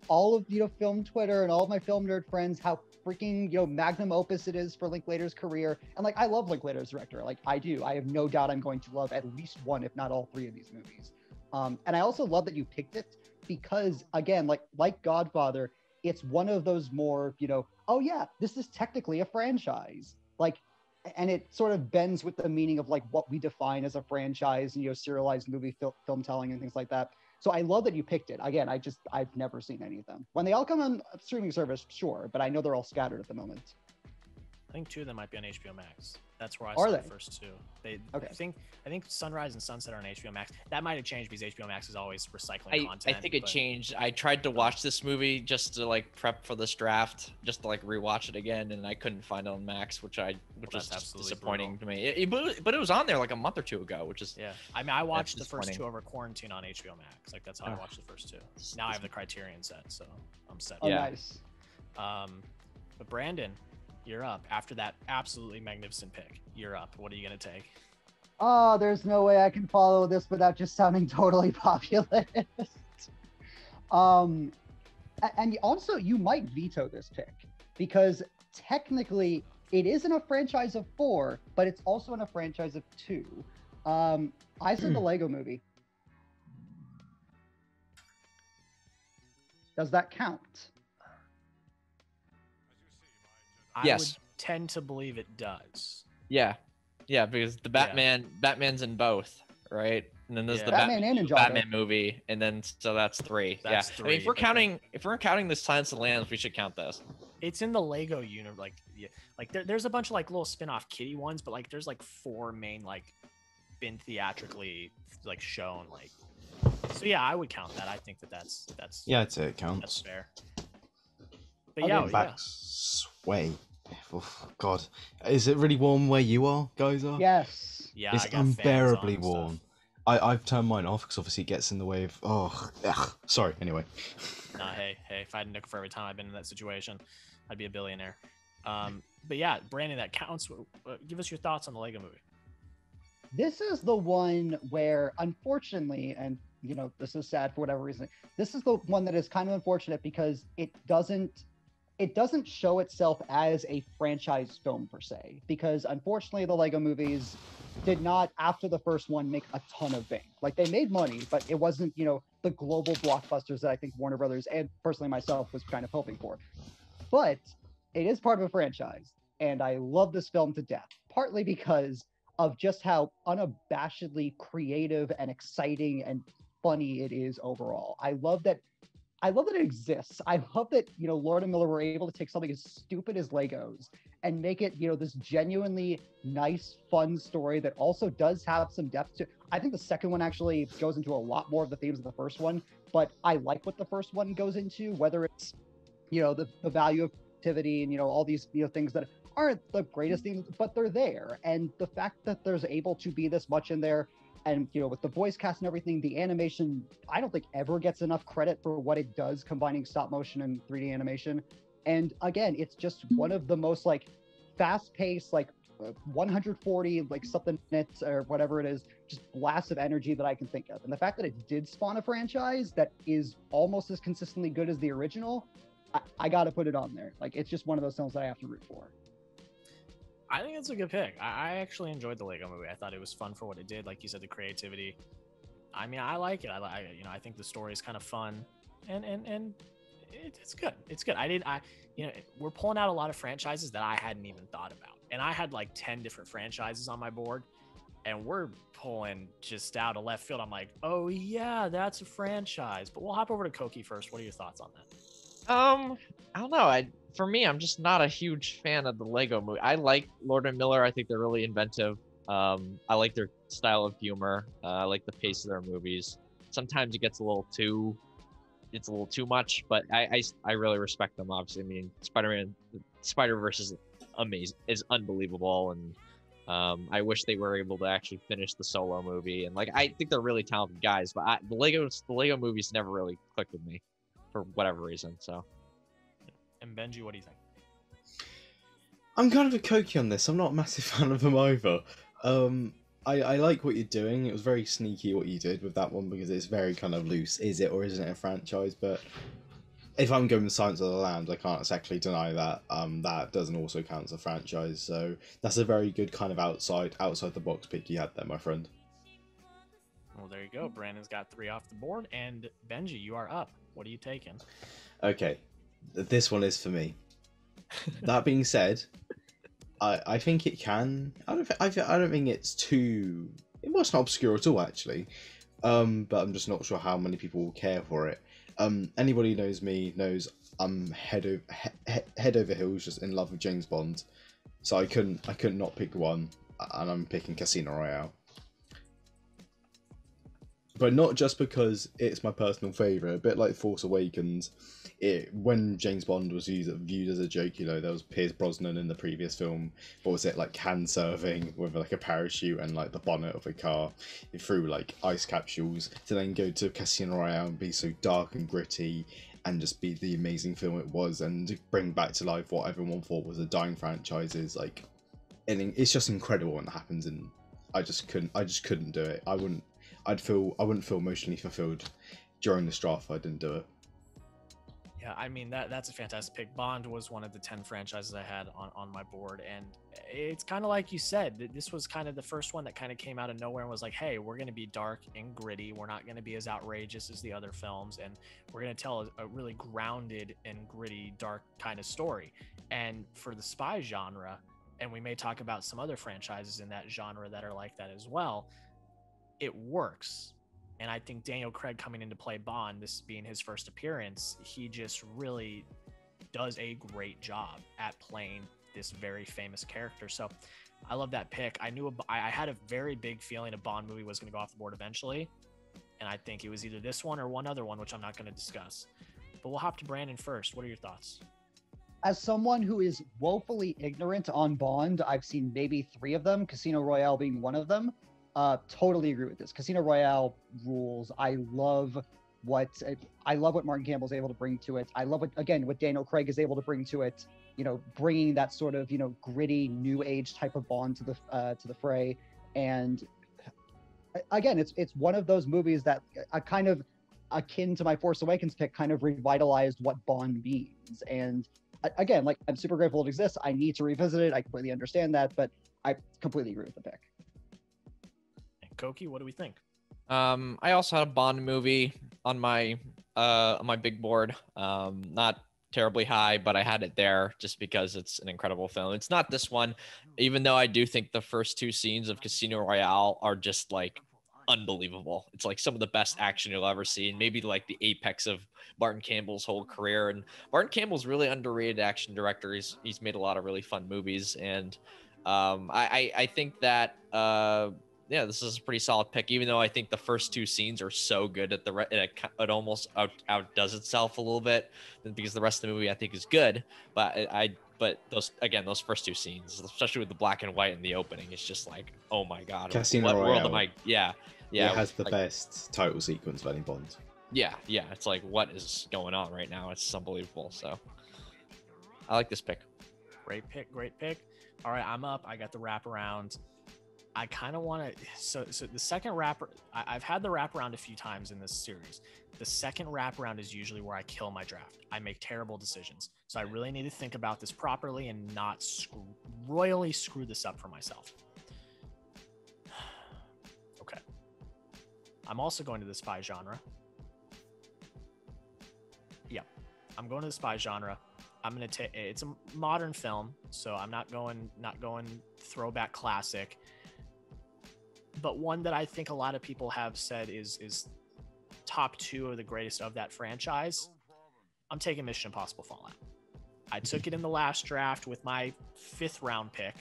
all of film Twitter and all of my film nerd friends how freaking magnum opus it is for Linklater's career, and I love Linklater's director. I have no doubt I'm going to love at least one, if not all three of these movies. And I also love that you picked it because again, like Godfather, it's one of those more oh yeah, this is technically a franchise, and it sort of bends with the meaning of what we define as a franchise, serialized movie film telling and things like that. So I love that you picked it. Again, I've never seen any of them. When they all come on a streaming service, sure, but I know they're all scattered at the moment. I think two of them might be on HBO Max. That's where I saw the first two. Okay. I think Sunrise and Sunset are on HBO Max. That might have changed because HBO Max is always recycling content. I think it changed. I tried to watch this movie just to prep for this draft, just to rewatch it again, and I couldn't find it on Max, which was disappointing to me. But it was on there a month or two ago, which is I mean, I watched the first two over quarantine on HBO Max. That's how I watched the first two. Now I have the Criterion set, so I'm set. Oh, nice. But Brandon, you're up. After that absolutely magnificent pick, you're up. What are you going to take? Oh, there's no way I can follow this without just sounding totally populist. And also, you might veto this pick because technically it isn't a franchise of 4, but it's also in a franchise of 2. I said the Lego Movie. Does that count? I would tend to believe it does. Yeah, because the Batman's in both, right? And then there's the Batman movie, and then so that's 3. That's 3. I mean, if we're counting the Silence of the Lambs, we should count this. It's in the Lego universe. There's a bunch of little spin-off kiddie ones, but there's 4 main been theatrically shown. So yeah, I would count that. I think that's yeah, I'd say it counts. That's fair. But Sway. Oh, God, is it really warm where you are, guys? Yes. Yeah, it's unbearably warm. I've turned mine off because obviously it gets in the way of. Sorry. Anyway. Nah, hey, if I had a nickel for every time I've been in that situation, I'd be a billionaire. But yeah, Brandon, that counts. Give us your thoughts on the Lego Movie. This is the one where, unfortunately, and this is sad for whatever reason, this is the one that is kind of unfortunate because it doesn't show itself as a franchise film per se, because unfortunately the Lego movies did not, after the first one, make a ton of bank. They made money, but it wasn't, the global blockbusters that I think Warner Brothers and personally myself was kind of hoping for. But it is part of a franchise, and I love this film to death, partly because of just how unabashedly creative and exciting and funny it is overall. I love that. I love that it exists. I love that, Lord and Miller were able to take something as stupid as Legos and make it, this genuinely nice, fun story that also does have some depth to. I think the second one actually goes into a lot more of the themes of the first one, but I like what the first one goes into, whether it's, the value of activity and, all these, things that aren't the greatest themes, but they're there. And the fact that there's able to be this much in there, and with the voice cast and everything, the animation, I don't think ever gets enough credit for what it does, combining stop motion and 3D animation. And again, it's just one of the most like fast-paced, like 140 like something minutes or whatever it is, just blasts of energy that I can think of. And the fact that it did spawn a franchise that is almost as consistently good as the original, I got to put it on there. Like, it's just one of those films that I have to root for. I think it's a good pick. I actually enjoyed the Lego Movie. I thought it was fun for what it did. Like you said, the creativity. I mean, I like it. I think the story is kind of fun, and it's good. It's good. We're pulling out a lot of franchises that I hadn't even thought about, and I had like 10 different franchises on my board, and we're pulling just out of left field. I'm like, oh yeah, that's a franchise. But we'll hop over to Koki first. What are your thoughts on that? I don't know. For me, I'm just not a huge fan of the Lego Movie. I like Lord and Miller. I think they're really inventive. I like their style of humor. I like the pace of their movies. Sometimes it gets a little too much, but I really respect them. Obviously, I mean, Spider-Verse is amazing, is unbelievable, and I wish they were able to actually finish the Solo movie. And like, I think they're really talented guys, but the Lego movies never really clicked with me for whatever reason. So. And Benji, what do you think? I'm kind of a Koki on this. I'm not a massive fan of them either. I like what you're doing. It was very sneaky what you did with that one because it's very kind of loose. Is it or isn't it a franchise? But if I'm going with Silence of the Lambs, I can't exactly deny that. That doesn't also count as a franchise. So that's a very good kind of outside the box pick you had there, my friend. Well, there you go. Brandon's got 3 off the board, and Benji, you are up. What are you taking? Okay, this one is for me. That being said, I think it can. I don't think it's too. It was not obscure at all, actually. But I'm just not sure how many people will care for it. Anybody who knows me knows I'm head over heels just in love with James Bond. So I couldn't not pick one, and I'm picking Casino Royale. But not just because it's my personal favourite. A bit like Force Awakens, when James Bond was viewed as a joke, there was Pierce Brosnan in the previous film. What was it, like hand serving with like a parachute and like the bonnet of a car through like ice capsules, to then go to Casino Royale and be so dark and gritty and just be the amazing film it was, and bring back to life what everyone thought was a dying franchise. Is like, and it's just incredible when it happens, and I just couldn't do it. I wouldn't feel emotionally fulfilled during this draft if I didn't do it. Yeah, I mean, that's a fantastic pick. Bond was one of the 10 franchises I had on my board, and it's kind of like you said, this was kind of the first one that kind of came out of nowhere and was like, hey, we're going to be dark and gritty. We're not going to be as outrageous as the other films, and we're going to tell a really grounded and gritty, dark kind of story. And for the spy genre, and we may talk about some other franchises in that genre that are like that as well, it works. And I think Daniel Craig coming into play Bond, this being his first appearance, he just really does a great job at playing this very famous character. So I love that pick. I had a very big feeling a Bond movie was going to go off the board eventually, and I think it was either this one or one other one, which I'm not going to discuss. But we'll hop to Brandon first. What are your thoughts? As someone who is woefully ignorant on Bond, I've seen maybe 3 of them, Casino Royale being one of them. Totally agree with this. Casino Royale rules. I love what Martin Campbell is able to bring to it. I love what Daniel Craig is able to bring to it. Bringing that sort of gritty new age type of Bond to the fray. And again, it's one of those movies that kind of akin to my Force Awakens pick, kind of revitalized what Bond means. And again, like, I'm super grateful it exists. I need to revisit it. I completely understand that, but I completely agree with the pick. Koki, what do we think? I also had a Bond movie on my big board. Not terribly high, but I had it there just because it's an incredible film. It's not this one, even though I do think the first 2 scenes of Casino Royale are just like unbelievable. It's like some of the best action you'll ever see, and maybe like the apex of Martin Campbell's whole career. And Martin Campbell's really underrated action director. He's made a lot of really fun movies, and I think that yeah, this is a pretty solid pick. Even though I think the first two scenes are so good at it almost outdoes itself a little bit, because the rest of the movie I think is good. But those first two scenes, especially with the black and white in the opening, it's just like, oh my god, Casino what world Royale. am I? Yeah. It has the like, best title sequence of any Bond. Yeah. It's like, what is going on right now? It's unbelievable. So I like this pick. Great pick. All right, I'm up. I got the wraparound. I kind of want to. So the second I've had the wraparound a few times in this series. The second wraparound is usually where I kill my draft. I make terrible decisions. So I really need to think about this properly and not royally screw this up for myself. Okay. I'm also going to the spy genre. Yep. I'm going to the spy genre. I'm going to take, it's a modern film, so I'm not going throwback classic. But one that I think a lot of people have said is top 2 of the greatest of that franchise. I'm taking Mission Impossible Fallout. I took it in the last draft with my 5th round pick.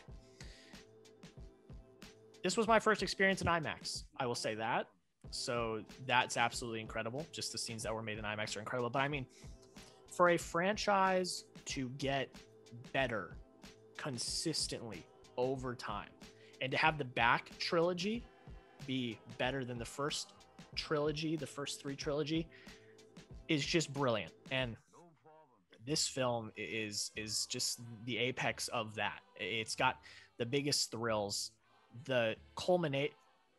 This was my first experience in IMAX. I will say that. So that's absolutely incredible. Just the scenes that were made in IMAX are incredible. But I mean, for a franchise to get better consistently over time, and to have the back trilogy be better than the first trilogy, the first 3 trilogy, is just brilliant. And this film is just the apex of that. It's got the biggest thrills, the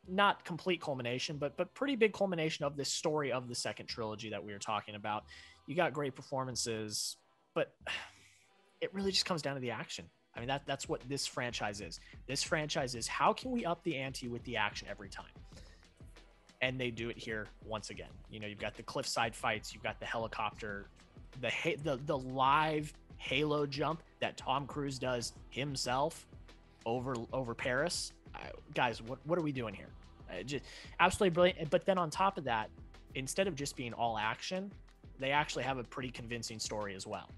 not complete culmination, but pretty big culmination of this story of the second trilogy that we were talking about. You got great performances, but it really just comes down to the action. I mean, that's what this franchise is. This franchise is, how can we up the ante with the action every time? And they do it here once again. You know, you've got the cliffside fights, you've got the helicopter, the live Halo jump that Tom Cruise does himself over Paris. Guys, what are we doing here? Just absolutely brilliant. But then on top of that, instead of just being all action, they actually have a pretty convincing story as well,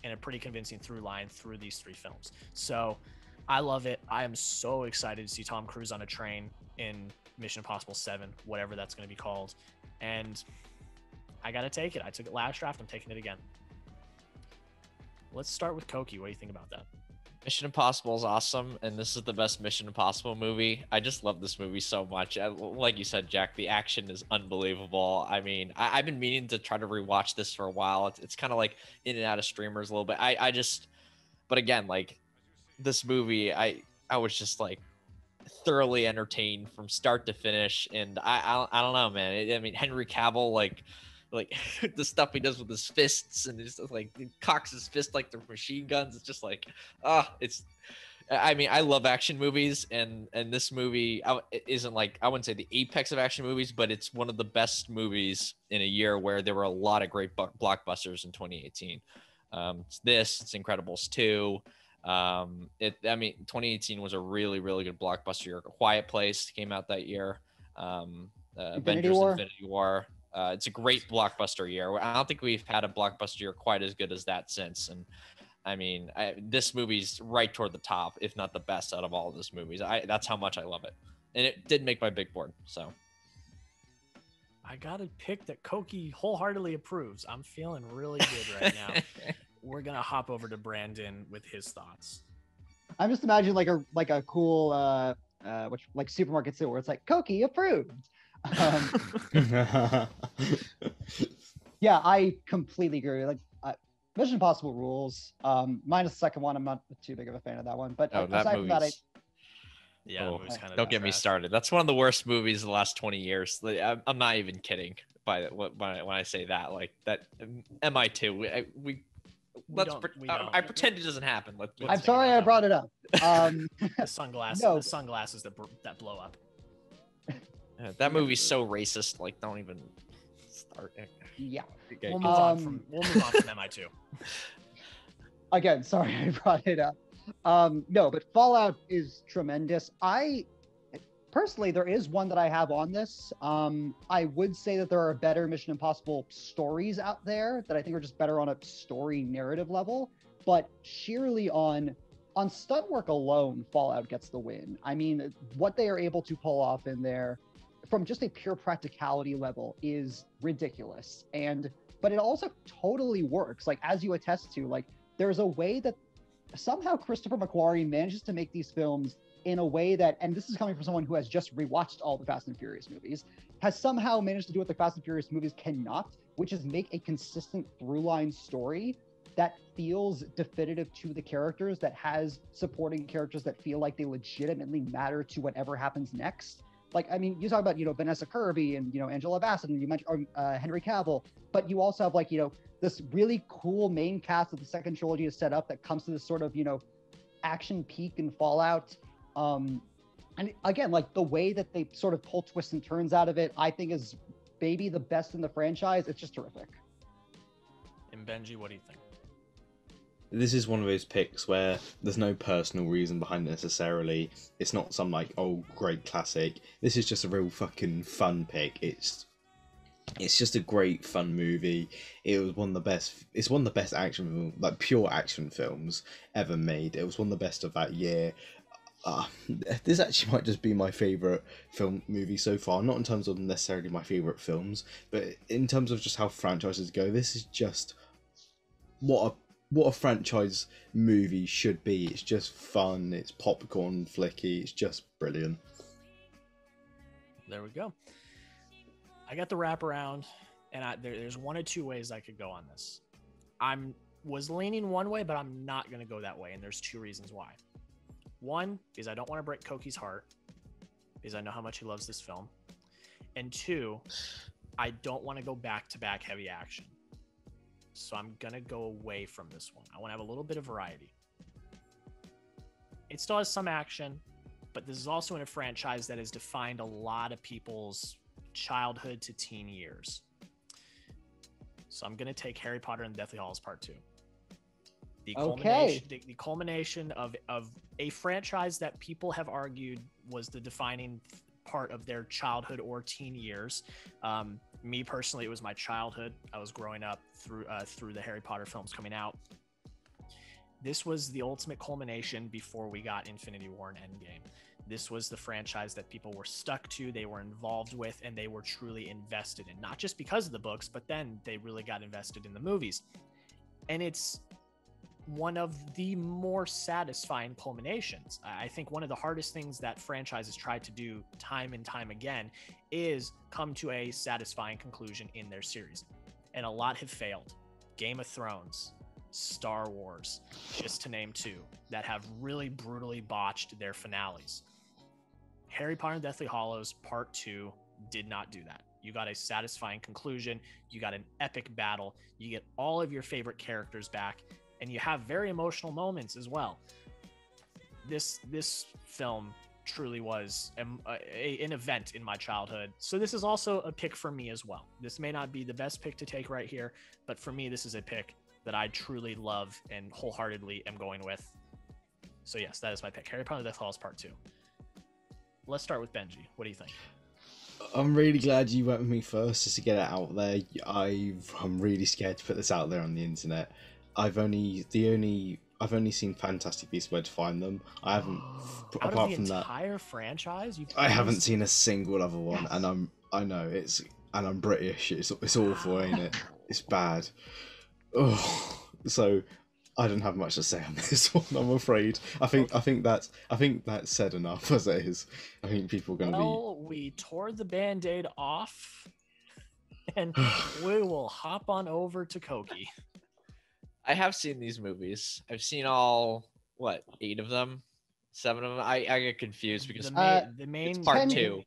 and a pretty convincing through line through these 3 films. So I love it. I am so excited to see Tom Cruise on a train in Mission Impossible 7, whatever that's going to be called. And I got to take it. I took it last draft. I'm taking it again. Let's start with Koki. What do you think about that? Mission Impossible is awesome, and this is the best Mission Impossible movie. I just love this movie so much. Like you said, Jack, the action is unbelievable. I mean, I've been meaning to try to rewatch this for a while. It's kind of like in and out of streamers a little bit. But again, like this movie, I was just like thoroughly entertained from start to finish. And I don't know, man. I mean, Henry Cavill, like the stuff he does with his fists, and just like he cocks his fist like they're machine guns. It's just like, I mean, I love action movies, and this movie isn't like, I wouldn't say the apex of action movies, but it's one of the best movies in a year where there were a lot of great blockbusters in 2018. It's Incredibles 2. I mean, 2018 was a really, really good blockbuster year. A Quiet Place came out that year. Infinity War. It's a great blockbuster year. I don't think we've had a blockbuster year quite as good as that since. And I mean, this movie's right toward the top, if not the best out of all of those movies. That's how much I love it. And it did make my big board. So I got a pick that Koki wholeheartedly approves. I'm feeling really good right now. We're going to hop over to Brandon with his thoughts. I'm just imagining like a cool like supermarket store where it's like Koki approved. Yeah, I completely agree. Like Mission Impossible rules. Minus the second one, I'm not too big of a fan of that one. But aside from that, don't get me started. That's one of the worst movies of the last 20 years. I'm not even kidding when I say that. Like that, MI2. I pretend it doesn't happen. I'm sorry I brought it up. The sunglasses that blow up. That movie's so racist. Like, don't even start. Yeah. We'll move on from MI2. Again, sorry I brought it up. No, but Fallout is tremendous. Personally, there is one that I have on this. I would say that there are better Mission Impossible stories out there that I think are just better on a story narrative level. But sheerly on stunt work alone, Fallout gets the win. I mean, what they are able to pull off in there from just a pure practicality level is ridiculous. But it also totally works. Like, as you attest to, like, there's a way that somehow Christopher McQuarrie manages to make these films in a way that, and this is coming from someone who has just rewatched all the Fast and Furious movies, has somehow managed to do what the Fast and Furious movies cannot, which is make a consistent through line story that feels definitive to the characters, that has supporting characters that feel like they legitimately matter to whatever happens next. Like, I mean, you talk about, Vanessa Kirby and, Angela Bassett, and you mentioned Henry Cavill, but you also have, like, this really cool main cast that the second trilogy is set up that comes to this sort of, action peak in Fallout. And again, like, the way that they sort of pull twists and turns out of it, I think is maybe the best in the franchise. It's just terrific. And Benji, what do you think? This is one of those picks where there's no personal reason behind it necessarily. It's not some like, oh, great classic. This is just a real fucking fun pick. It's just a great fun movie. It was one of the best. It's one of the best action, like pure action films ever made. It was one of the best of that year. This actually might just be my favorite film movie so far. Not in terms of necessarily my favorite films, but in terms of just how franchises go. This is just what a franchise movie should be. It's just fun. It's popcorn flicky. It's just brilliant. There we go. I got the wraparound, and there's one of two ways I could go on this. Was leaning one way, but I'm not going to go that way, and there's two reasons why. One is I don't want to break Koki's heart, because I know how much he loves this film. And two, I don't want to go back-to-back heavy action. So I'm going to go away from this one. I want to have a little bit of variety. It still has some action, but this is also in a franchise that has defined a lot of people's childhood to teen years. So I'm going to take Harry Potter and Deathly Hallows Part 2. The culmination of a franchise that people have argued was the defining part of their childhood or teen years. Me personally, it was my childhood. I was growing up through the Harry Potter films coming out. This was the ultimate culmination before we got Infinity War and Endgame. This was the franchise that people were stuck to, they were involved with, and they were truly invested in. Not just because of the books, but then they really got invested in the movies. And it's one of the more satisfying culminations. I think one of the hardest things that franchises try to do time and time again is come to a satisfying conclusion in their series. And a lot have failed. Game of Thrones, Star Wars, just to name two, that have really brutally botched their finales. Harry Potter and Deathly Hallows Part 2 did not do that. You got a satisfying conclusion, you got an epic battle, you get all of your favorite characters back, and you have very emotional moments as well. This film truly was an event in my childhood. So this is also a pick for me as well. This may not be the best pick to take right here, but for me, this is a pick that I truly love and wholeheartedly am going with. So yes, that is my pick. Harry Potter and the Deathly Hallows Part 2. Let's start with Benji. What do you think? I'm really glad you went with me first just to get it out there. I'm really scared to put this out there on the internet. I've only seen Fantastic Beasts: Where to Find Them. I haven't. Out apart of from the entire franchise, I haven't seen a single other one, yes. And I'm British. It's awful, ain't it? It's bad. Oh, so I don't have much to say on this one, I'm afraid. I think that's said enough as it is. I think people are going to be. Well, we tore the Band-Aid off, and we will hop on over to Koki. I have seen these movies. I've seen all 8 of them, 7 of them. I get confused because the main it's Part 2.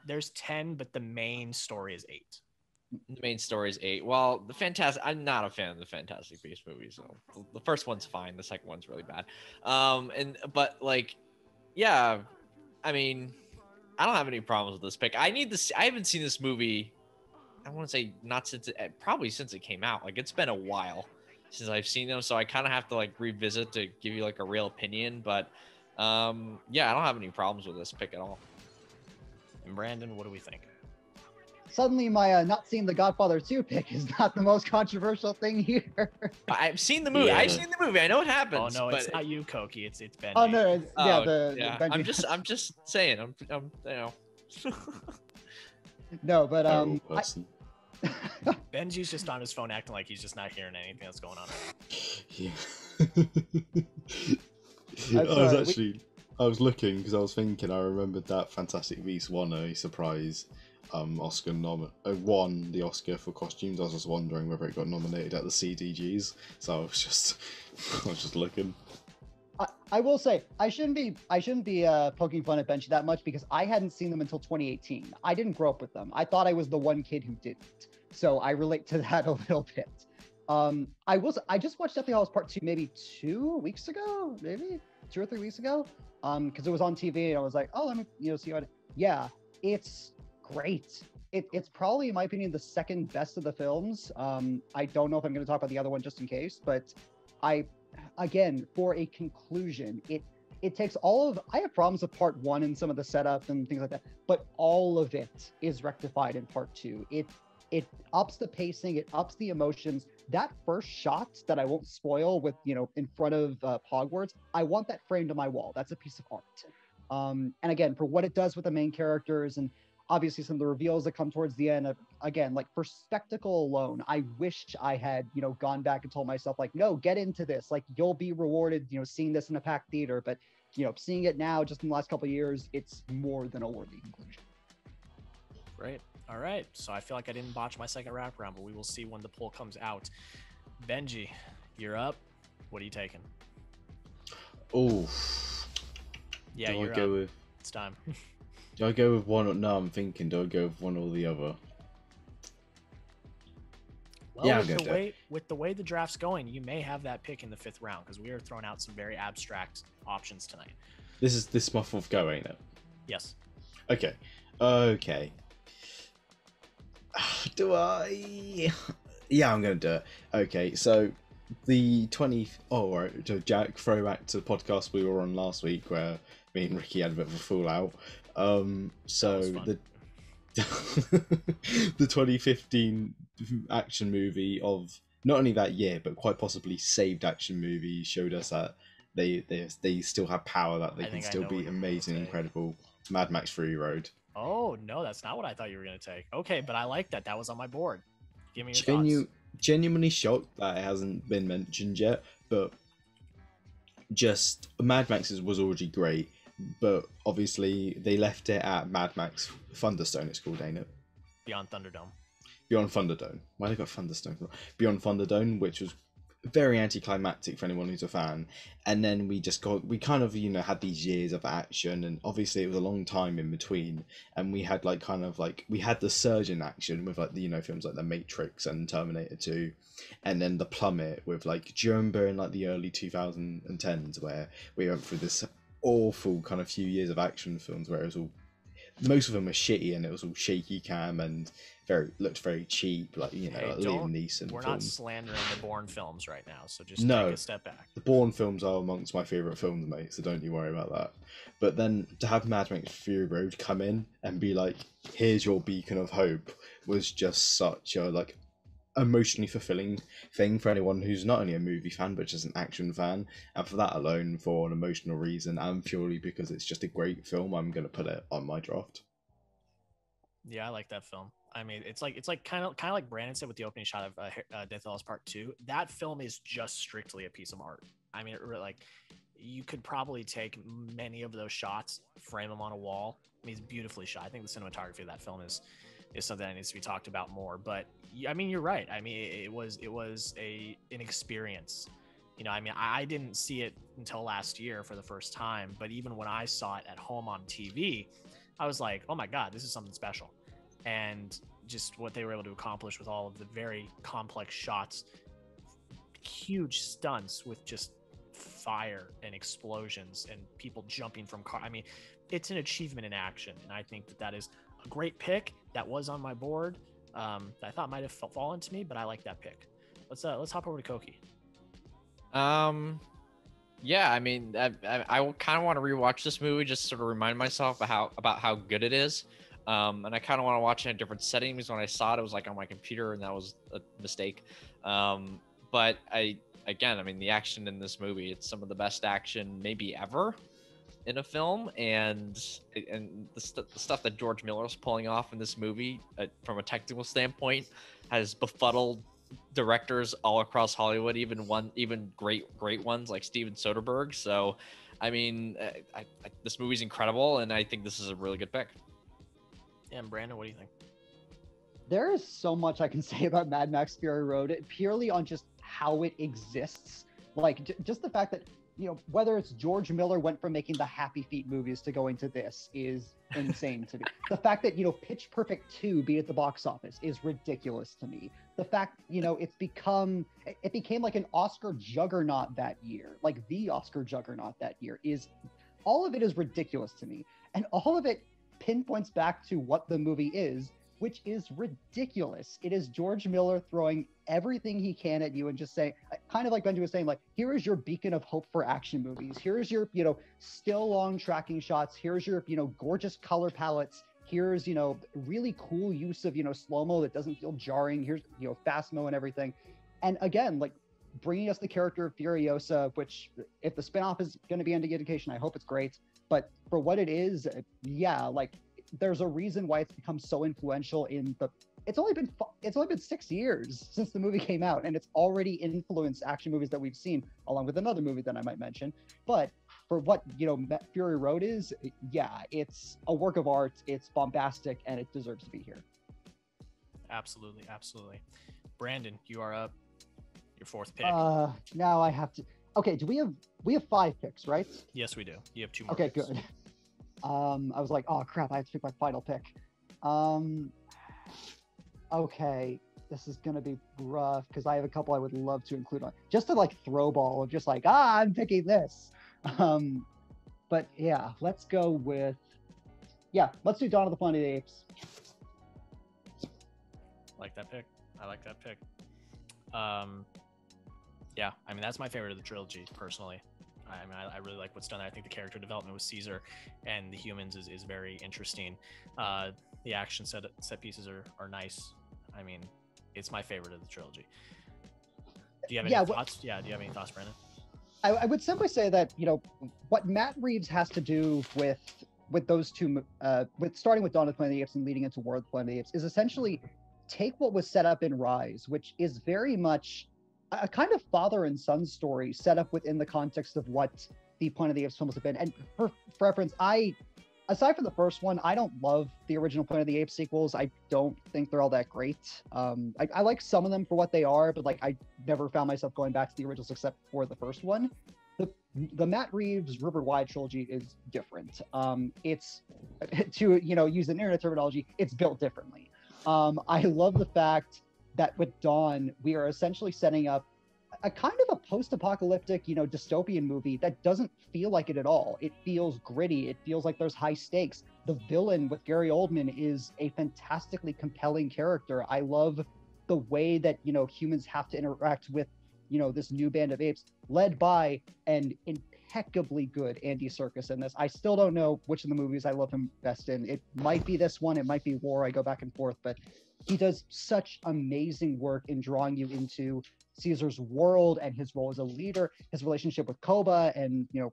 There's 10, but the main story is 8. The main story is 8. Well, I'm not a fan of the Fantastic Beasts movies. So the first one's fine. The second one's really bad. Yeah. I mean, I don't have any problems with this pick. I haven't seen this movie. I want to say probably since it came out. Like, it's been a while since I've seen them, so I kind of have to revisit to give you a real opinion. But yeah, I don't have any problems with this pick at all. And Brandon, what do we think? Suddenly, my not seeing The Godfather 2 pick is not the most controversial thing here. I've seen the movie. Yeah. I've seen the movie. I know what happens. Oh no, but it's not you, Koki. It's Benji. Oh no, yeah, Oh, the yeah. Benji. I'm just saying. I'm you know. No, but Terrible person. Benji's just on his phone acting like he's just not hearing anything that's going on. Yeah. sorry, I was looking because I was thinking I remembered that Fantastic Beasts won a surprise Oscar won the Oscar for costumes. I was just wondering whether it got nominated at the CDGs, so I was just looking. I will say I shouldn't be poking fun at Benji that much because I hadn't seen them until 2018. I didn't grow up with them. I thought I was the one kid who didn't, so I relate to that a little bit. I just watched Deathly Hallows Part 2 maybe 2 weeks ago, maybe 2 or 3 weeks ago, because it was on TV and I was like, oh, let me see what. Yeah, it's great. It's probably, in my opinion, the second best of the films. I don't know if I'm going to talk about the other one just in case, but again, for a conclusion, it takes all of. I have problems with part 1 and some of the setup and things like that, but all of it is rectified in part 2. It ups the pacing, it ups the emotions. That first shot that I won't spoil with, in front of Hogwarts, I want that framed on my wall. That's a piece of art. And again, for what it does with the main characters and obviously some of the reveals that come towards the end, again, like for spectacle alone, I wish I had, gone back and told myself like, no, get into this. Like you'll be rewarded, seeing this in a packed theater. But, seeing it now just in the last couple of years, it's more than a worthy conclusion. Great. All right. So I feel like I didn't botch my second wraparound, but we will see when the poll comes out. Benji, you're up. What are you taking? Oh, Yeah, do I you're go up. with? It's time. Do I go with one? No, I'm thinking. Do I go with one or the other? Well, Yeah, I'm with gonna the do it. way the draft's going, you may have that pick in the 5th round because we are throwing out some very abstract options tonight. This is my 4th go, ain't it? Yes. Okay. Do I? Yeah, I'm gonna do it. Okay, so the 20. Oh, right. So Jack, throwback to the podcast we were on last week where me and Ricky had a bit of a fallout. So That was the 2015 action movie of not only that year but quite possibly saved action movie showed us that they still have power, that they I can think I still know be what you're gonna amazing, say. incredible. Mad Max Fury Road. Oh, no, that's not what I thought you were going to take. Okay, but I like that. That was on my board. Give me your thoughts. Genuinely shocked that it hasn't been mentioned yet, but just Mad Max's was already great, but obviously they left it at Mad Max Thunderstone, it's called, ain't it? Beyond Thunderdome. Beyond Thunderdome. Why they got Thunderstone? Beyond Thunderdome, which was very anticlimactic for anyone who's a fan. And then we kind of, had these years of action, and obviously it was a long time in between. And we had we had the surge in action with films like The Matrix and Terminator 2, and then the plummet with do you remember in the early 2010s where we went through this awful kind of few years of action films where it was all, most of them were shitty and it was all shaky cam and looked very cheap, Hey, Liam Neeson we're not films. slandering the Bourne films right now, so just No. take a step back. The Bourne films are amongst my favourite films, mate, so don't you worry about that. But then to have Mad Max Fury Road come in and be like, here's your beacon of hope, was just such a emotionally fulfilling thing for anyone who's not only a movie fan but just an action fan. And for that alone, for an emotional reason and purely because it's just a great film, I'm going to put it on my draft. Yeah, I like that film. I mean, it's kind of like Brandon said with the opening shot of Death Hallows Part 2. That film is just strictly a piece of art. I mean, you could probably take many of those shots, frame them on a wall. I mean, it's beautifully shot. I think the cinematography of that film is something that needs to be talked about more. But I mean, you're right. I mean, it was an experience. I mean, I didn't see it until last year for the first time. But even when I saw it at home on TV, I was like, oh my God, this is something special. And just what they were able to accomplish with all of the very complex shots, huge stunts with just fire and explosions and people jumping from car. I mean, it's an achievement in action. And I think that is a great pick that was on my board. I thought might have fallen to me, but I like that pick. Let's hop over to Koki. Yeah, I mean, I kind of want to rewatch this movie just to sort of remind myself about how good it is. And I kind of want to watch it in a different setting because when I saw it, it was like on my computer, and that was a mistake. But I mean, the action in this movie, it's some of the best action maybe ever in a film, and the stuff that George Miller is pulling off in this movie from a technical standpoint has befuddled directors all across Hollywood, even great ones like Steven Soderbergh. So, I mean, this movie's incredible, and I think this is a really good pick. Yeah, and Brandon, what do you think? There is so much I can say about Mad Max Fury Road, purely on just how it exists. Like, just the fact that, you know, whether it's George Miller went from making the Happy Feet movies to going to this is insane to me. The fact that, you know, Pitch Perfect 2 being at the box office is ridiculous to me. The fact, you know, it became like an Oscar juggernaut that year, like the Oscar juggernaut that year, is all of it is ridiculous to me. And all of it pinpoints back to what the movie is, which is ridiculous. It is George Miller throwing everything he can at you and just saying, kind of like Benji was saying, like, here is your beacon of hope for action movies. Here's your, you know, still long tracking shots. Here's your, you know, gorgeous color palettes. Here's, you know, really cool use of, you know, slow-mo that doesn't feel jarring. Here's, you know, fast-mo and everything. And again, like, bringing us the character of Furiosa, which if the spinoff is going to be Ending Education, I hope it's great. But for what it is, yeah, like, there's a reason why it's become so influential in the. It's only been 6 years since the movie came out, and it's already influenced action movies that we've seen, along with another movie that I might mention. But for what, you know, Fury Road is, yeah, it's a work of art. It's bombastic, and it deserves to be here. Absolutely. Brandon, you are up. Your fourth pick. Now I have to. Okay, we have 5 picks, right? Yes, we do. You have 2 more. Okay, picks. good. I was like, oh crap, I have to pick my final pick. Okay, this is gonna be rough because I have a couple I would love to include on, just to like throw ball of just like, I'm picking this. But yeah, let's do Dawn of the Planet of the Apes. Like that pick. I like that pick. Yeah, I mean, that's my favorite of the trilogy, personally. I mean, I really like what's done there. I think the character development with Caesar and the humans is very interesting. The action set pieces are nice. I mean, it's my favorite of the trilogy. Do you have any thoughts? Do you have any thoughts, Brandon? I would simply say that, you know, what Matt Reeves has to do with those two, with starting with Dawn of the Planet of the Apes and leading into War of the Planet of the Apes, is essentially take what was set up in Rise, which is very much a kind of father and son story set up within the context of what the Planet of the Apes films have been. And for reference, aside from the first one, I don't love the original Planet of the Apes sequels. I don't think they're all that great. I like some of them for what they are, but like I never found myself going back to the originals except for the first one. The Matt Reeves River Wide trilogy is different. It's, to, you know, use an internet terminology, it's built differently. I love the fact that with Dawn, we are essentially setting up a kind of a post-apocalyptic, you know, dystopian movie that doesn't feel like it at all. It feels gritty. It feels like there's high stakes. The villain with Gary Oldman is a fantastically compelling character. I love the way that, you know, humans have to interact with, you know, this new band of apes led by an impeccably good Andy Serkis in this. I still don't know which of the movies I love him best in. It might be this one. It might be War. I go back and forth, but he does such amazing work in drawing you into Caesar's world and his role as a leader, his relationship with Koba, and, you know,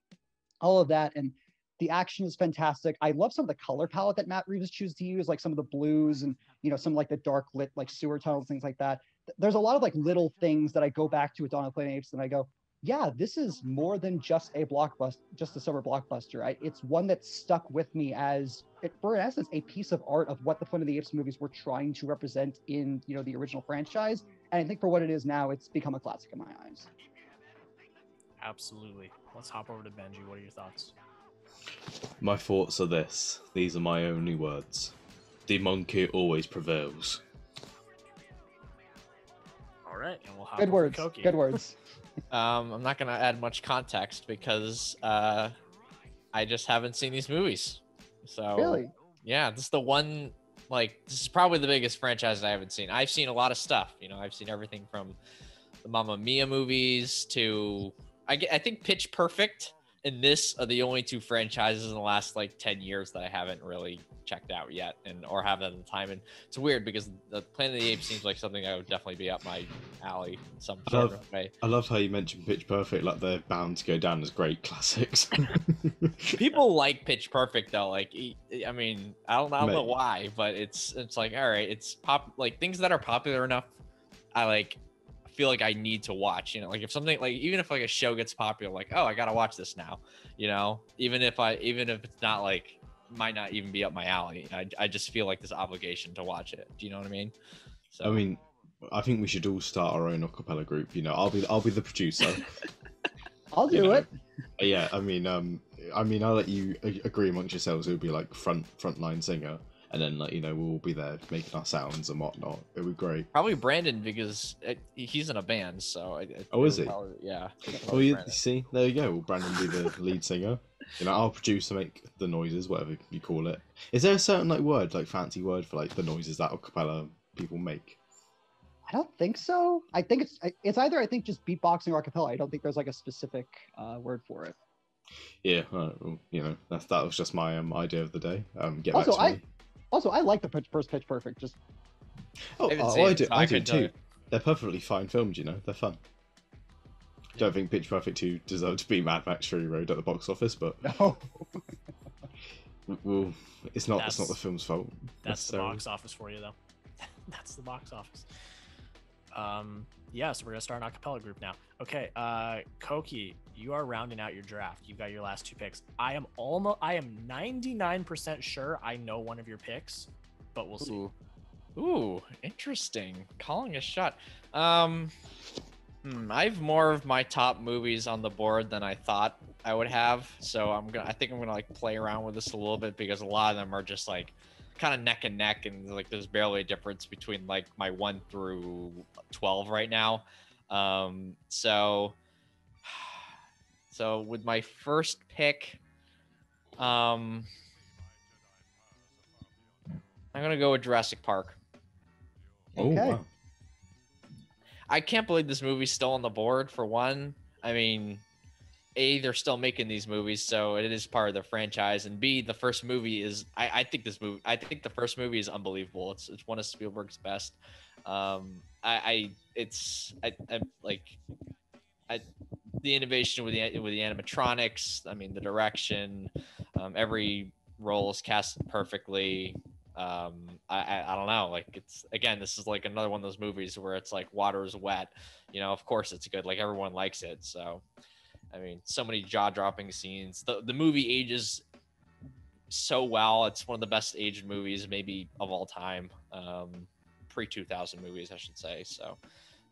all of that. And the action is fantastic. I love some of the color palette that Matt Reeves chooses to use, like some of the blues and, you know, some like the dark lit, like sewer tunnels, things like that. There's a lot of like little things that I go back to with Dawn of the Planet of the Apes and I go, yeah, this is more than just a blockbuster, just a summer blockbuster. It's one that stuck with me as, for in essence, a piece of art of what the Planet of the Apes movies were trying to represent in, you know, the original franchise. And I think for what it is now, it's become a classic in my eyes. Absolutely. Let's hop over to Benji. What are your thoughts? My thoughts are this. These are my only words. The monkey always prevails. All right. And we'll hop Good over words. to Koki. Good words. I'm not gonna add much context because I just haven't seen these movies. So Really? yeah, this is the one. Like, this is probably the biggest franchise I haven't seen. I've seen a lot of stuff. You know, I've seen everything from the Mamma Mia movies to I think Pitch Perfect and this are the only two franchises in the last like 10 years that I haven't really checked out yet, or have at the time. And it's weird because the Planet of the Apes seems like something that would definitely be up my alley in some sort of way. I love how you mentioned Pitch Perfect, like they're bound to go down as great classics. People like Pitch Perfect though. Like, I mean, I don't know why, but it's like, all right, it's like things that are popular enough. I feel like I need to watch, you know, like if something like, even if like a show gets popular, like, oh, I gotta watch this now, you know, even if it's not like, might not even be up my alley. I just feel like this obligation to watch it. Do you know what I mean? So I mean, I think we should all start our own acapella group. You know, I'll be the producer. I'll do it. Yeah, I mean, I'll let you agree amongst yourselves who'll be like frontline singer, and then like, you know, we'll all be there making our sounds and whatnot. It would be great. Probably Brandon, because he's in a band. So is he? Yeah. Oh, you see, there you go. Will Brandon be the lead singer? You know, I'll produce and make the noises, whatever you call it. Is there a certain like word, like fancy word for like the noises that acapella people make? I don't think so. I think it's either, I think, just beatboxing or acapella. I don't think there's like a specific word for it. Yeah, well, you know, that was just my idea of the day. Get Also, back to me. I like the first Pitch Perfect. Just I do too. They're perfectly fine films, you know. They're fun. Don't think Pitch Perfect 2 deserved to be Mad Max Fury Road at the box office, but no. Well, it's not the film's fault. That's the box office for you, though. That's the box office. Yeah, so we're gonna start an acapella group now. Okay, Koki, you are rounding out your draft. You've got your last two picks. I am 99% sure I know one of your picks, but we'll see. Ooh, interesting. Calling a shot. I have more of my top movies on the board than I thought I would have. So I think I'm gonna like play around with this a little bit, because a lot of them are just like kind of neck and neck, and like there's barely a difference between like my 1 through 12 right now. So with my first pick, I'm gonna go with Jurassic Park. Okay. Oh, wow. I can't believe this movie's still on the board, for one. I mean, A, they're still making these movies, so it is part of the franchise, and B, the first movie is I think the first movie is unbelievable. It's one of Spielberg's best. The innovation with the animatronics, I mean, the direction, every role is cast perfectly. I don't know, like, it's, again, this is like another one of those movies where it's like water is wet, you know, of course it's good, like everyone likes it. So I mean, so many jaw-dropping scenes. The movie ages so well. It's one of the best aged movies maybe of all time. Pre-2000 movies, I should say. So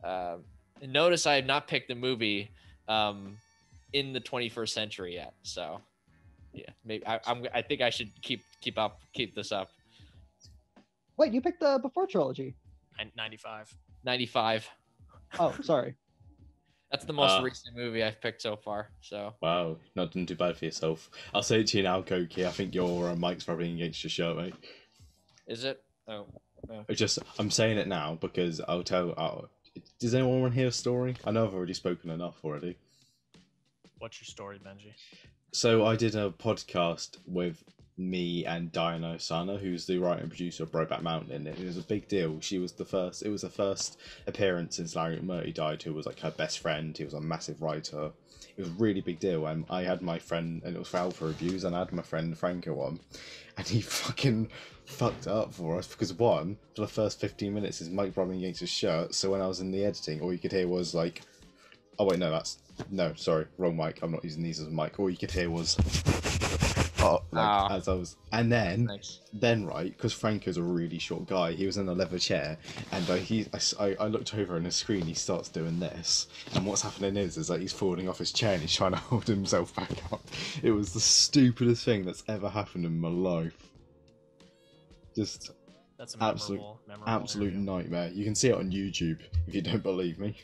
and notice I have not picked a movie in the 21st century yet. So yeah, maybe I think I should keep this up. Wait, you picked the Before trilogy. 95. Oh, sorry. That's the most recent movie I've picked so far. So Wow, not done too bad for yourself. I'll say it to you now, Koki. I think your mic's probably against your shirt, mate. is it? Oh. No. I'm saying it now because I'll tell. Does anyone want to hear a story? I know I've already spoken enough already. What's your story, Benji? So I did a podcast with me and Diana Osana, who's the writer and producer of Brokeback Mountain, and it was a big deal. It was the first appearance since Larry McMurtry died, who was like her best friend. He was a massive writer. It was a really big deal. And I had my friend, and it was for Alpha Reviews, and I had my friend Franco on, and he fucking fucked up for us because, one, for the first 15 minutes his mic rubbing against his shirt, so when I was in the editing, all you could hear was like, oh wait, no, sorry, wrong mic, I'm not using these as a mic. All you could hear was as I was, and then right, because Franco's a really short guy, he was in a leather chair, and I looked over on the screen, he starts doing this, and what's happening is that he's falling off his chair and he's trying to hold himself back up. It was the stupidest thing that's ever happened in my life. Just that's a memorable absolute nightmare. You can see it on YouTube if you don't believe me.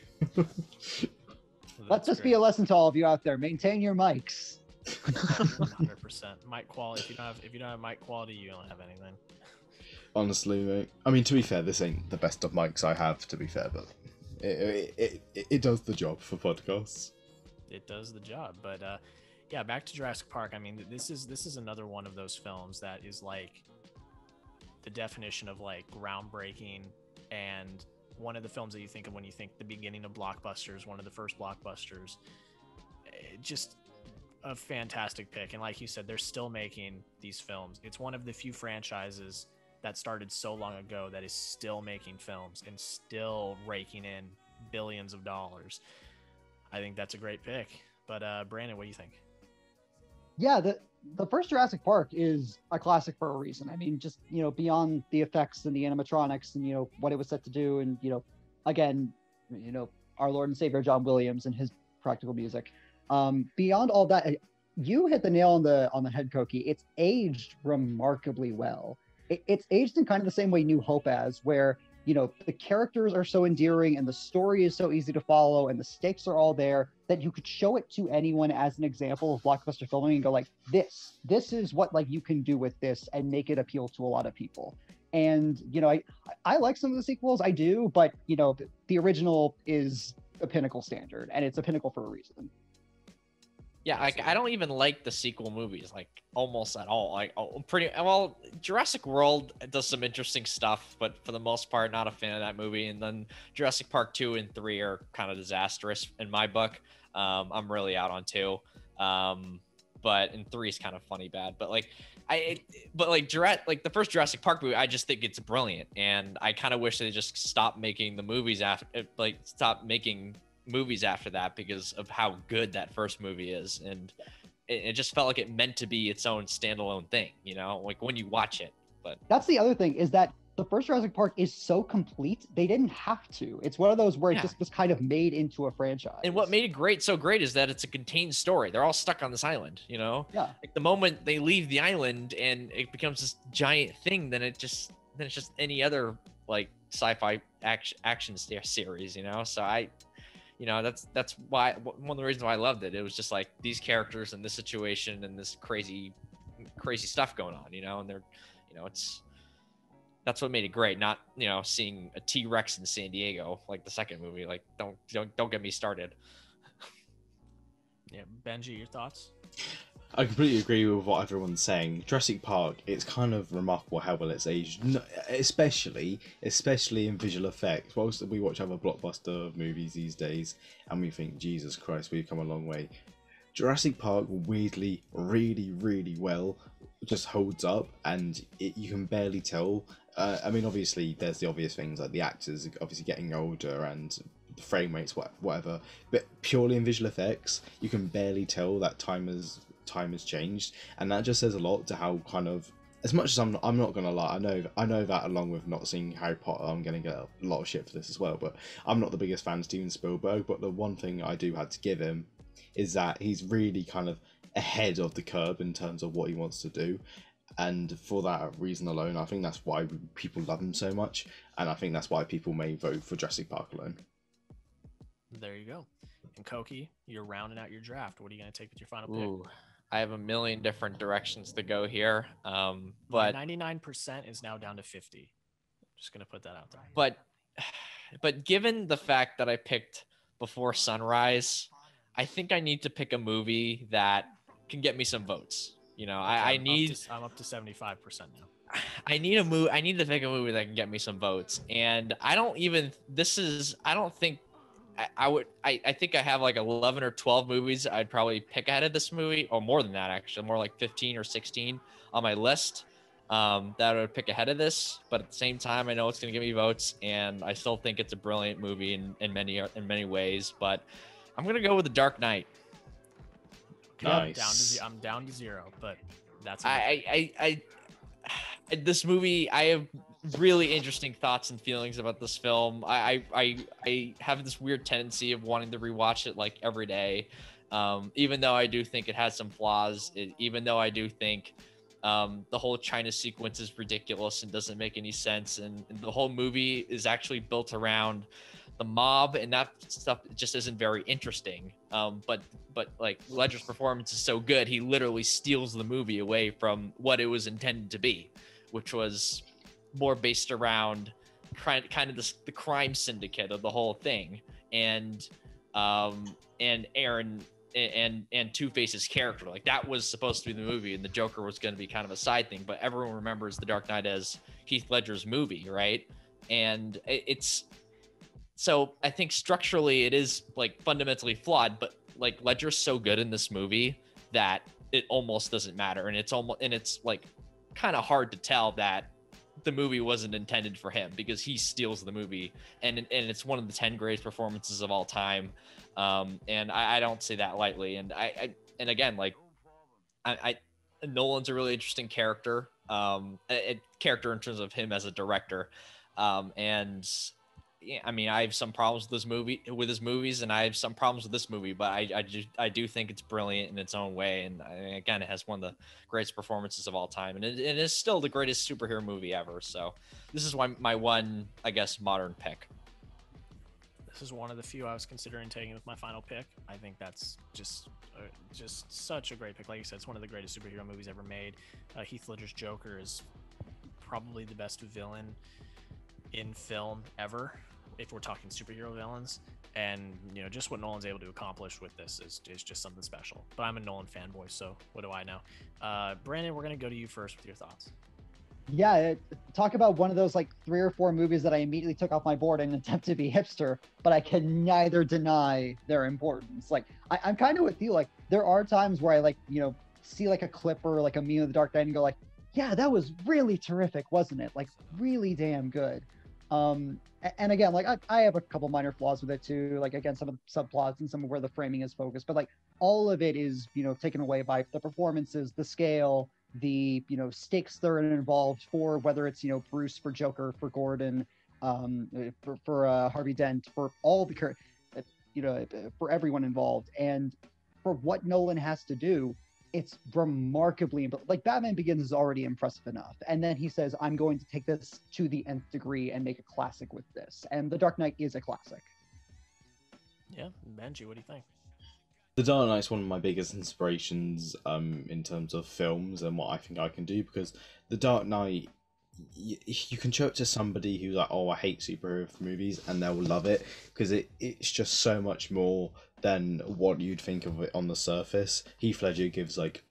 Let this be a lesson to all of you out there. Maintain your mics. 100% mic quality. If you don't have mic quality, you don't have anything. Honestly, mate. I mean, to be fair, this ain't the best of mics I have, to be fair, but it does the job for podcasts. It does the job, but Yeah, back to Jurassic Park. I mean, this is another one of those films that is like the definition of like groundbreaking, and one of the films that you think of when you think the beginning of blockbusters, one of the first blockbusters. Just a fantastic pick. And like you said, they're still making these films. It's one of the few franchises that started so long ago that is still making films and still raking in billions of dollars. I think that's a great pick. But Brandon, what do you think? Yeah, the first Jurassic Park is a classic for a reason. I mean, just, beyond the effects and the animatronics and, what it was set to do. And, again, our Lord and Savior, John Williams, and his practical music. Beyond all that, you hit the nail on the head, Koki. It's aged remarkably well. It's aged in kind of the same way New Hope has, where, the characters are so endearing and the story is so easy to follow and the stakes are all there that you could show it to anyone as an example of blockbuster filming and go like, this is what like you can do with this and make it appeal to a lot of people. And, I like some of the sequels, I do, but, the original is a pinnacle standard, and it's a pinnacle for a reason. Yeah, like I don't even like the sequel movies, like almost at all. Like pretty well, Jurassic World does some interesting stuff, but for the most part, not a fan of that movie. And then Jurassic Park 2 and 3 are kind of disastrous in my book. I'm really out on 2, but in 3 is kind of funny bad. But like the first Jurassic Park movie, I just think it's brilliant, and I kind of wish they just stopped making the movies after, stop making movies after that because of how good that first movie is. And it just felt like it meant to be its own standalone thing, like when you watch it. But that's the other thing, is that the first Jurassic Park is so complete, they didn't have to. It's one of those where it just was kind of made into a franchise. And what made it so great is that it's a contained story. They're all stuck on this island, Yeah. Like the moment they leave the island and it becomes this giant thing, then it's just any other like sci-fi action series, So that's why one of the reasons why I loved it. It was just like these characters and this situation and this crazy stuff going on, and they're, that's what made it great. Not, seeing a T-Rex in San Diego, like the second movie. Like don't get me started. Yeah, Benji, your thoughts? I completely agree with what everyone's saying. Jurassic Park, it's kind of remarkable how well it's aged, especially in visual effects. Whilst we watch other blockbuster movies these days and we think, Jesus Christ, we've come a long way. Jurassic Park, weirdly, really, really well, just holds up, and you can barely tell. I mean, obviously, there's the obvious things, like the actors obviously getting older and the frame rates, whatever. But purely in visual effects, you can barely tell that time has changed, and that just says a lot to how kind of, as much as I'm not gonna lie, I know that along with not seeing Harry Potter, I'm gonna get a lot of shit for this as well, but I'm not the biggest fan of Steven Spielberg. But the one thing I do have to give him is that he's really kind of ahead of the curve in terms of what he wants to do, and for that reason alone, I think that's why people love him so much, and I think that's why people may vote for Jurassic Park alone. There you go. And Koki, you're rounding out your draft. What are you going to take with your final pick? I have a million different directions to go here, but 99% is now down to 50. Just going to put that out there. But given the fact that I picked Before Sunrise, I think I need to pick a movie that can get me some votes. I'm up to 75% now. I need to pick a movie that can get me some votes. And I think I have like 11 or 12 movies I'd probably pick ahead of this movie, or more than that, actually, more like 15 or 16 on my list that I would pick ahead of this. But at the same time, I know it's going to give me votes, and I still think it's a brilliant movie in many ways. But I'm going to go with The Dark Knight. Nice. I'm down to 0, but that's this movie, I have really interesting thoughts and feelings about this film. I have this weird tendency of wanting to rewatch it like every day, even though I do think it has some flaws. Even though I do think the whole China sequence is ridiculous and doesn't make any sense, and the whole movie is actually built around the mob, and that stuff just isn't very interesting. But like Ledger's performance is so good, he literally steals the movie away from what it was intended to be, which was more based around kind of the crime syndicate of the whole thing. And Aaron and Two-Face's character. Like that was supposed to be the movie, and the Joker was going to be kind of a side thing. But everyone remembers The Dark Knight as Heath Ledger's movie, right? And it's so I think structurally it is like fundamentally flawed, but like Ledger's so good in this movie that it almost doesn't matter, and it's like kind of hard to tell that the movie wasn't intended for him because he steals the movie, and it's one of the 10 greatest performances of all time. And I don't say that lightly. And and again, like I Nolan's a really interesting character, a character in terms of him as a director. And yeah, I mean, I have some problems with his movies, and I have some problems with this movie, but I do think it's brilliant in its own way. And again, it has one of the greatest performances of all time, and it is still the greatest superhero movie ever. So this is my one, I guess, modern pick. This is one of the few I was considering taking with my final pick. I think that's just such a great pick. Like you said, it's one of the greatest superhero movies ever made. Heath Ledger's Joker is probably the best villain in film ever, if we're talking superhero villains. And you know, just what Nolan's able to accomplish with this is just something special. But I'm a Nolan fanboy, so what do I know? Brandon, we're gonna go to you first with your thoughts. Yeah, talk about one of those like 3 or 4 movies that I immediately took off my board in an attempt to be hipster, but I can neither deny their importance. Like I'm kind of with you. Like there are times where I like, you know, see like a clip or like a meme of The Dark Knight and go like, yeah, that was really terrific, wasn't it? Like really damn good. And again, like I have a couple minor flaws with it too. Like again, some of the subplots and some of where the framing is focused, but like all of it is, you know, taken away by the performances, the scale, the, you know, stakes that are involved for whether it's, you know, Bruce, for Joker, for Gordon, for Harvey Dent, for all the you know, for everyone involved, and for what Nolan has to do. It's remarkably, like Batman Begins is already impressive enough, and then he says, I'm going to take this to the nth degree and make a classic with this, and The Dark Knight is a classic. Yeah, Benji, what do you think? The Dark Knight's one of my biggest inspirations in terms of films and what I think I can do, because The Dark Knight, you can show it to somebody who's like, oh, I hate superhero movies, and they'll love it because it's just so much more than what you'd think of it on the surface. Heath Ledger gives like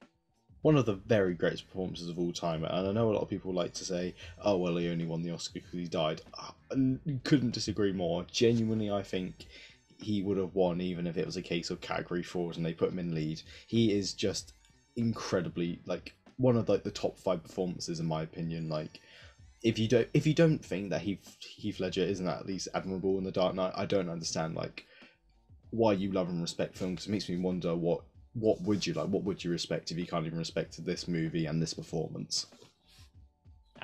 one of the very greatest performances of all time, and I know a lot of people like to say, oh well, he only won the Oscar because he died. I couldn't disagree more. Genuinely, I think he would have won even if it was a case of category fraud and they put him in lead. He is just incredibly, like, one of like the top 5 performances in my opinion. Like if you don't think that Heath Ledger isn't at least admirable in The Dark Knight, I don't understand like why you love and respect film, because it makes me wonder what would you like, what would you respect if you can't even respect this movie and this performance.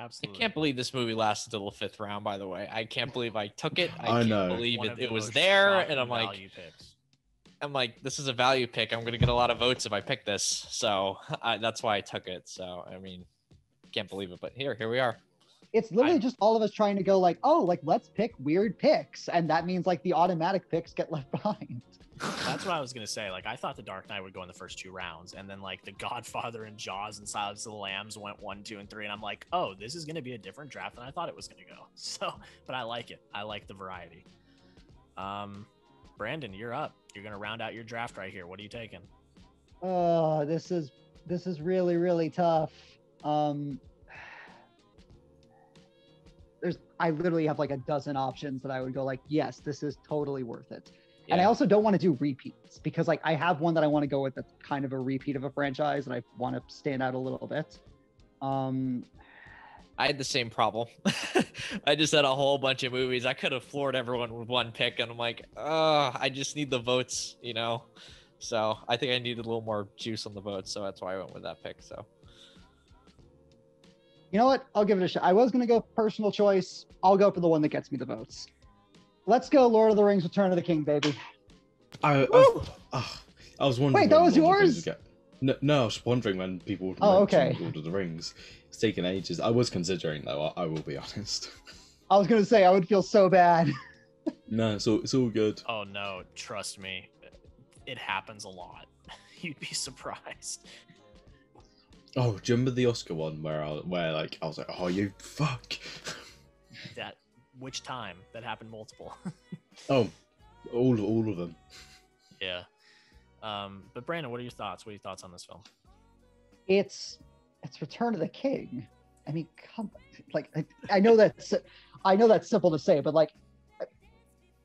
Absolutely. I can't believe this movie lasted till the 5th round, by the way. I can't believe I took it. I know. Can't believe One of it the was most there, shocking and value picks. I'm like, this is a value pick. I'm gonna get a lot of votes if I pick this, so that's why I took it. So I mean, can't believe it, but here we are. It's literally just all of us trying to go like, oh, like let's pick weird picks, and that means like the automatic picks get left behind. That's what I was gonna say. Like I thought The Dark Knight would go in the first 2 rounds, and then like The Godfather and Jaws and Silence of the Lambs went 1, 2, and 3, and I'm like, oh, this is gonna be a different draft than I thought it was gonna go. So, but I like it. I like the variety. Brandon, you're up. You're gonna round out your draft right here. What are you taking? Oh, this is really, really tough. I literally have like a dozen options that I would go like, yes, this is totally worth it. Yeah. And I also don't want to do repeats because like I have one that I want to go with that's kind of a repeat of a franchise and I want to stand out a little bit. I had the same problem. I just had a whole bunch of movies. I could have floored everyone with one pick, and I'm like, I just need the votes, you know? So I think I needed a little more juice on the votes, so that's why I went with that pick. So, you know what? I'll give it a shot. I was going to go personal choice. I'll go for the one that gets me the votes. Let's go Lord of the Rings, Return of the King, baby. I was wondering. Wait, that was yours? No, I was wondering when people would okay. Lord of the Rings. It's taken ages. I was considering though. I will be honest. I was gonna say I would feel so bad. No, it's all good. Oh no, trust me, it happens a lot. You'd be surprised. Oh, do you remember the Oscar one where I was like, oh, you fuck. Which time? That happened multiple. Oh, all of them. Yeah. But Brandon, what are your thoughts? What are your thoughts on this film? It's Return of the King. I mean, come, like I know that's simple to say, but like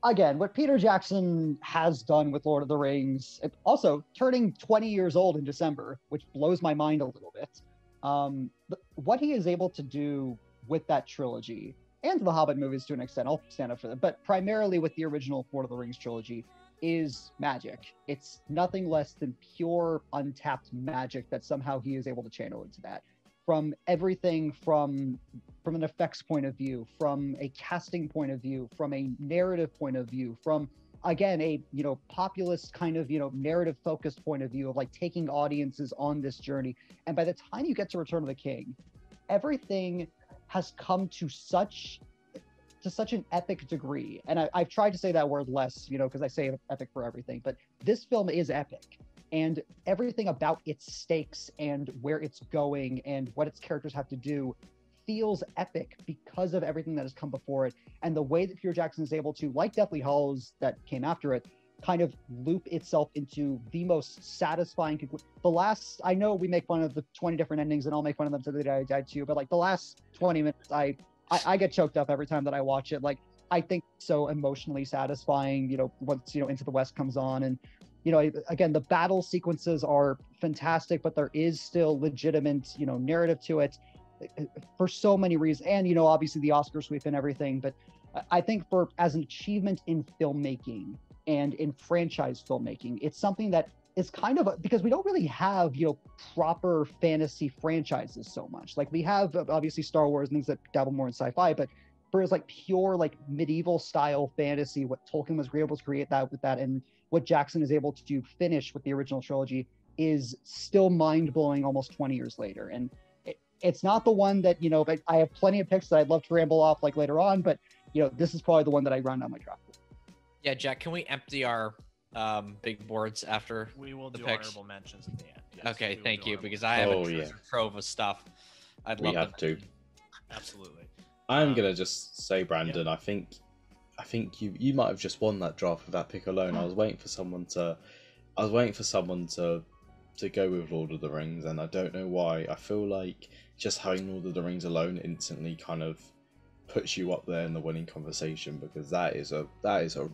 again, what Peter Jackson has done with Lord of the Rings, also turning 20 years old in December, which blows my mind a little bit. What he is able to do with that trilogy and the Hobbit movies to an extent, I'll stand up for them, but primarily with the original Lord of the Rings trilogy, is magic. It's nothing less than pure, untapped magic that somehow he is able to channel into that. From everything from an effects point of view, from a casting point of view, from a narrative point of view, from again a populist kind of narrative focused point of view of like taking audiences on this journey. And by the time you get to Return of the King, everything has come to such an epic degree. And I've tried to say that word less, because I say epic for everything, but this film is epic. And everything about its stakes and where it's going and what its characters have to do feels epic because of everything that has come before it. And the way that Peter Jackson is able to, like Deathly Hallows that came after it, kind of loop itself into the most satisfying. I know we make fun of the 20 different endings, and I'll make fun of them to the day I die too, but like the last 20 minutes, I get choked up every time that I watch it. Like, I think so emotionally satisfying, once, Into the West comes on. And, again, the battle sequences are fantastic, but there is still legitimate, narrative to it for so many reasons. And, obviously the Oscar sweep and everything. But I think as an achievement in filmmaking and in franchise filmmaking, it's something that is kind of because we don't really have, proper fantasy franchises so much. Like we have obviously Star Wars and things that dabble more in sci-fi, but for as like pure like medieval style fantasy, what Tolkien was able to create that with that, and what Jackson is able to finish with the original trilogy is still mind-blowing almost 20 years later. And it's not the one that, but I have plenty of picks that I'd love to ramble off like later on, but this is probably the one that I round out my draft with. Yeah, Jack, can we empty our big boards after we will the do picks? honorable mentions at the end. Yes, Okay, thank you, because I have have a treasure trove of stuff. We have to. Absolutely. I'm gonna just say, Brandon, I think you might have just won that draft with that pick alone. I was waiting for someone to go with Lord of the Rings, and I don't know why. I feel like just having Lord of the Rings alone instantly kind of puts you up there in the winning conversation, because that is a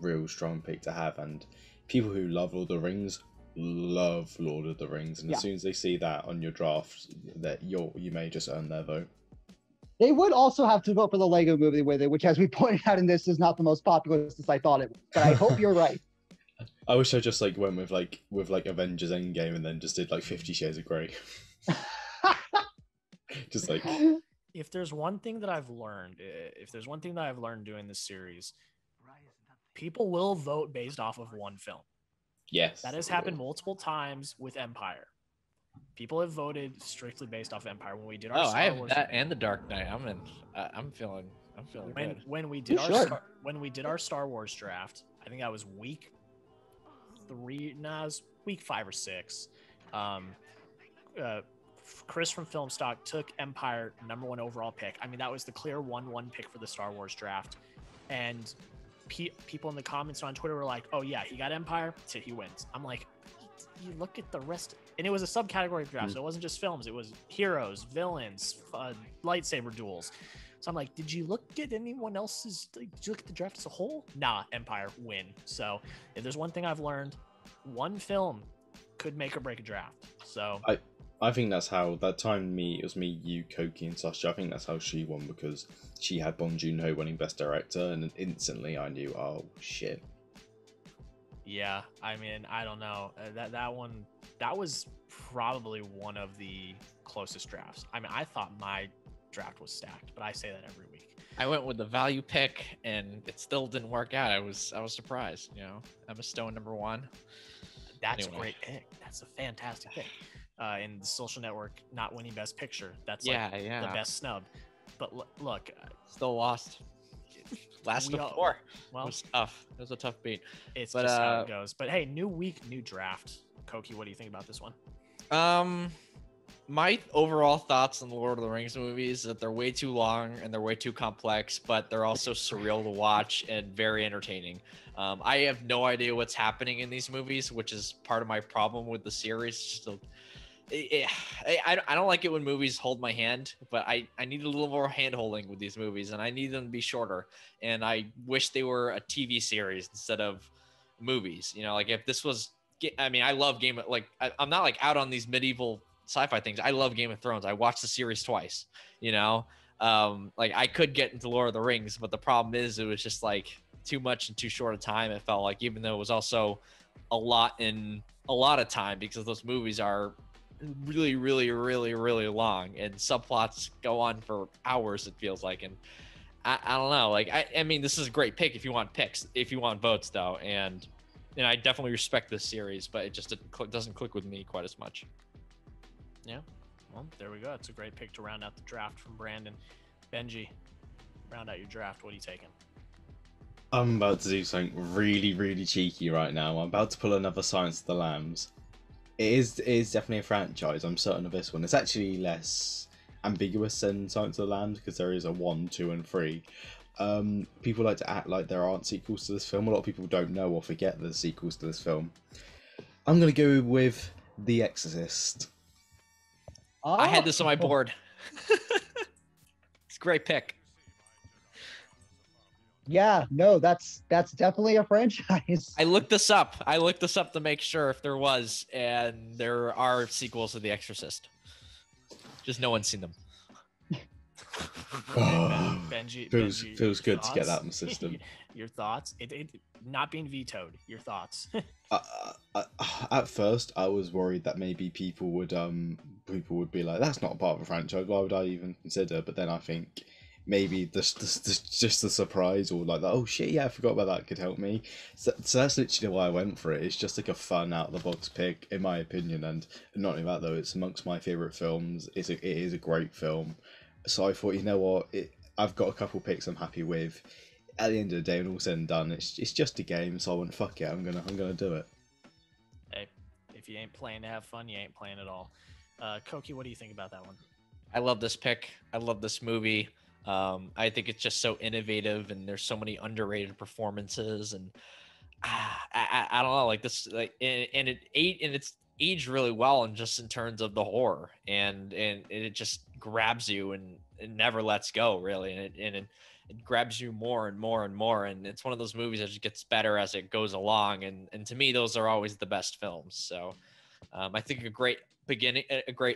real strong pick to have, and people who love Lord of the Rings love Lord of the Rings, and as soon as they see that on your draft, that you may just earn their vote. They would also have to vote for the Lego movie with it, which, as we pointed out in this, is not the most popular as I thought it was. But I hope you're right. I wish I just went with Avengers Endgame and then just did 50 Shades of Grey. Just like. If there's one thing that I've learned doing this series, people will vote based off of one film. Yes. That has happened multiple times with Empire. People have voted strictly based off Empire. When we did our Star Wars that and the Dark Knight. I'm feeling good. When we did our Star Wars draft, I think that was week 3. Nah, it was week 5 or 6. Chris from Filmstock took Empire #1 overall pick. I mean, that was the clear 1-1 pick for the Star Wars draft. And people in the comments on Twitter were like, "Oh yeah, he got Empire, so he wins." I'm like, you look at the rest, and it was a subcategory draft, so it wasn't just films, it was heroes, villains, lightsaber duels. So I'm like, did you look at anyone else's, did you look at the draft as a whole? Nah, Empire win. So if there's one thing I've learned, one film could make or break a draft. So I think that's how that time it was me, you, Koki, and Sasha. I think that's how she won, because she had Bong Joon-ho winning Best Director, and instantly I knew, oh shit. Yeah, I mean, I don't know. That was probably one of the closest drafts. I mean, I thought my draft was stacked, but I say that every week. I went with the value pick, and it still didn't work out. I was surprised. Emma Stone #1. That's a great pick. That's a fantastic pick. In the Social Network not winning Best Picture, that's the best snub. But look, still lost. Last of 4. Well, it was tough. It was a tough beat. It's just how it goes. But hey, new week, new draft. Koki, what do you think about this one? my overall thoughts on the Lord of the Rings movies is that they're way too long and they're way too complex, but they're also surreal to watch and very entertaining. I have no idea what's happening in these movies, which is part of my problem with the series. I don't like it when movies hold my hand, but I need a little more hand holding with these movies, and I need them to be shorter. And I wish they were a TV series instead of movies. You know, like if this was, I mean, I love I'm not like out on these medieval sci-fi things. I love Game of Thrones. I watched the series twice, you know. Like I could get into Lord of the Rings, but the problem is it was just like too much in too short a time. It felt like, even though it was also a lot of time, because those movies are really, really, really, really long, and subplots go on for hours, it feels like. And I don't know, like I mean, this is a great pick if you want picks, if you want votes though, and I definitely respect this series, but it just doesn't click with me quite as much. Yeah, well, there we go. It's a great pick to round out the draft from Brandon. Benji, round out your draft. What are you taking? I'm about to do something really, really cheeky right now. I'm about to pull another Silence of the Lambs. It is definitely a franchise. I'm certain of this one. It's actually less ambiguous than Silence of the Lambs because there is a 1, 2, and 3. People like to act like there aren't sequels to this film. A lot of people don't know or forget there's sequels to this film. I'm going to go with The Exorcist. Oh. I had this on my board. It's a great pick. Yeah, no, that's definitely a franchise. I looked this up. To make sure if there was, and there are sequels to The Exorcist. Just no one's seen them. Benji, feels good thoughts? to get that in the system. Your thoughts? It not being vetoed. Your thoughts? At first, I was worried that maybe people would be like, "That's not a part of a franchise. Why would I even consider?" But then I think maybe just the surprise, or like, "Oh shit, yeah, I forgot about that," could help me. So that's literally why I went for it. It's just like a fun out of the box pick, in my opinion, and not only that though, it's amongst my favorite films. It is a great film. So I thought, you know what, I've got a couple picks I'm happy with. At the end of the day, when all said and done, it's just a game. So I went, fuck it, I'm gonna do it. Hey, if you ain't playing to have fun, you ain't playing at all. Koki, what do you think about that one? I love this pick. I love this movie. I think it's just so innovative, and there's so many underrated performances, and I don't know, like this, like, and it's aged really well, and just in terms of the horror, and it just grabs you, and it never lets go, really, and it grabs you more and more and more, and it's one of those movies that just gets better as it goes along, and to me, those are always the best films. So I think a great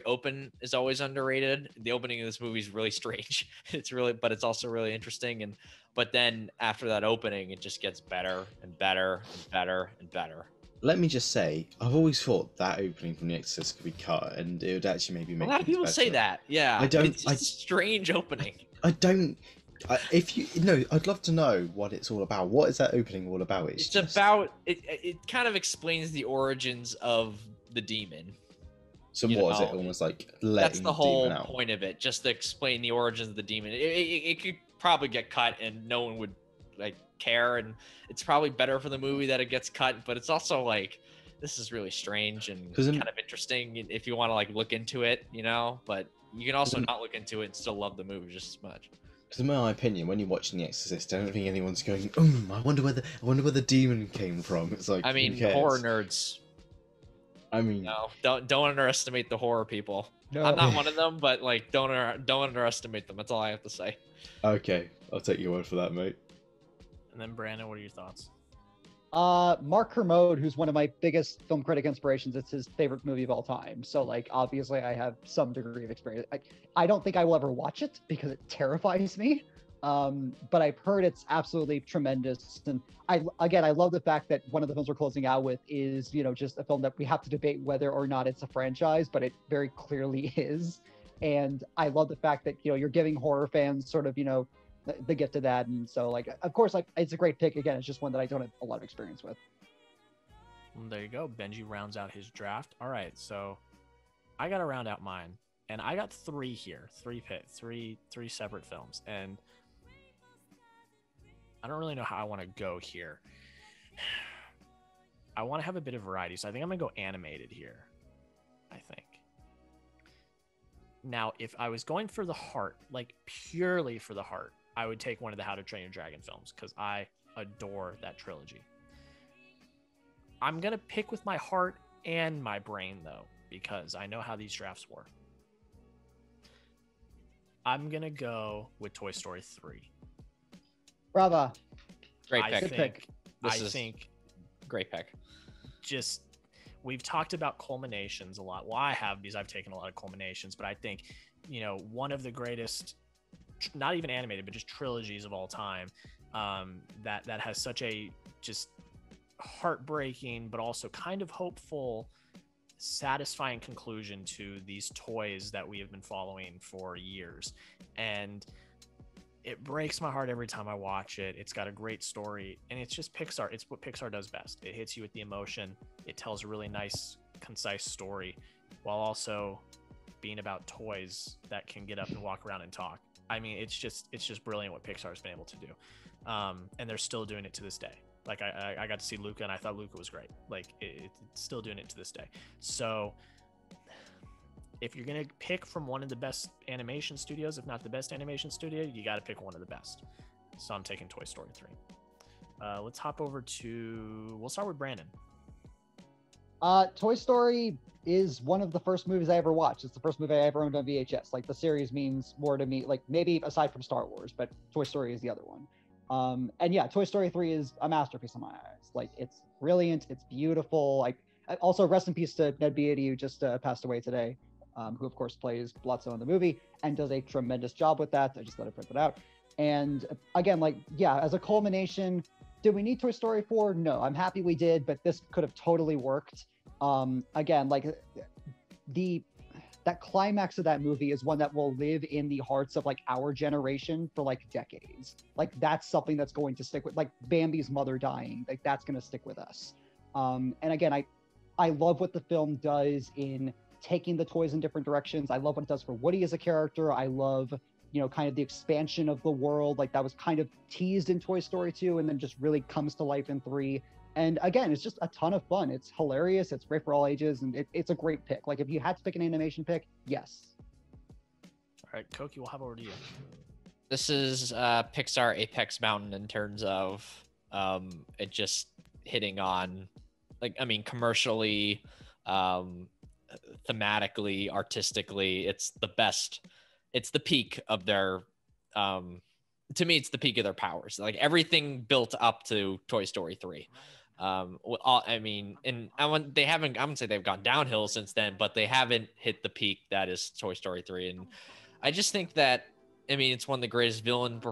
open is always underrated. The opening of this movie is really strange. But it's also really interesting. But then after that opening, it just gets better and better and better and better. Let me just say, I've always thought that opening from The Exorcist could be cut, and it would actually maybe make a lot of people say that. Yeah, it's just a strange opening. I'd love to know what it's all about. What is that opening all about? It's about it kind of explains the origins of the demon. So what is it? Almost like letting that's the whole demon out. point of it, just to explain the origins of the demon. It could probably get cut and no one would like care, and it's probably better for the movie that it gets cut. But it's also like, this is really strange and kind of interesting if you want to like look into it, you know. But you can also not look into it and still love the movie just as much. Because in my opinion, when you're watching The Exorcist, I don't think anyone's going, I wonder where the demon came from. It's like, I mean, horror nerds. I mean, no, don't underestimate the horror people. No. I'm not one of them, but like, don't underestimate them. That's all I have to say. Okay, I'll take your word for that, mate. And then Brandon, what are your thoughts? Mark Kermode, who's one of my biggest film critic inspirations, it's his favorite movie of all time. So like, obviously I have some degree of experience. I don't think I will ever watch it because it terrifies me. But I've heard it's absolutely tremendous. And I love the fact that one of the films we're closing out with is, just a film that we have to debate whether or not it's a franchise, but it very clearly is. And I love the fact that, you're giving horror fans sort of, the gift of that. And so like, of course, like it's a great pick. Again, it's just one that I don't have a lot of experience with. Well, there you go. Benji rounds out his draft. All right. So I got to round out mine, and I got three here, three separate films. And I don't really know how I want to go here. I want to have a bit of variety, so I think I'm going to go animated here, I think. Now, if I was going for the heart, like purely for the heart, I would take one of the How to Train Your Dragon films because I adore that trilogy. I'm going to pick with my heart and my brain, though, because I know how these drafts work. I'm going to go with Toy Story 3. Brava. Great I pick. Good think, pick. This I is think great pick. just we've talked about culminations a lot. Well, I have because I've taken a lot of culminations, but I think, you know, one of the greatest, not even animated, but just trilogies of all time, that has such a just heartbreaking, but also kind of hopeful, satisfying conclusion to these toys that we have been following for years. And it breaks my heart every time I watch it. It's got a great story, and it's just Pixar. It's what Pixar does best. It hits you with the emotion. It tells a really nice, concise story, while also being about toys that can get up and walk around and talk. I mean, it's just brilliant what Pixar's been able to do, and they're still doing it to this day. Like I got to see Luca, and I thought Luca was great. Like it's still doing it to this day. So if you're gonna pick from one of the best animation studios, if not the best animation studio, you got to pick one of the best. So I'm taking Toy Story 3. Let's hop over to. We'll start with Brandon. Toy Story is one of the first movies I ever watched. It's the first movie I ever owned on VHS. Like the series means more to me, like maybe aside from Star Wars, but Toy Story is the other one. And yeah, Toy Story 3 is a masterpiece in my eyes. Like it's brilliant, it's beautiful. Like also rest in peace to Ned Beatty, who just passed away today, who of course plays Blotzo in the movie and does a tremendous job with that. I just let it print it out. And again, like yeah, as a culmination, did we need Toy Story 4? No, I'm happy we did, but this could have totally worked. Again, like that climax of that movie is one that will live in the hearts of like our generation for like decades. Like that's something that's going to stick with, like Bambi's mother dying, like that's going to stick with us. And again, I love what the film does in taking the toys in different directions. I love what it does for Woody as a character. I love, you know, kind of the expansion of the world, like that was kind of teased in Toy Story 2 and then just really comes to life in 3. And again, it's just a ton of fun. It's hilarious. It's great for all ages, and it's a great pick. Like if you had to pick an animation pick, yes. All right, Koki, we'll have over to you. This is Pixar Apex Mountain in terms of it just hitting on, like, I mean, commercially, thematically, artistically, it's the best. It's the peak of their, to me, it's the peak of their powers. Like everything built up to Toy Story 3. I mean, and I wouldn't say they've gone downhill since then, but they haven't hit the peak that is Toy Story 3. And I just think that, I mean, it's one of the greatest villains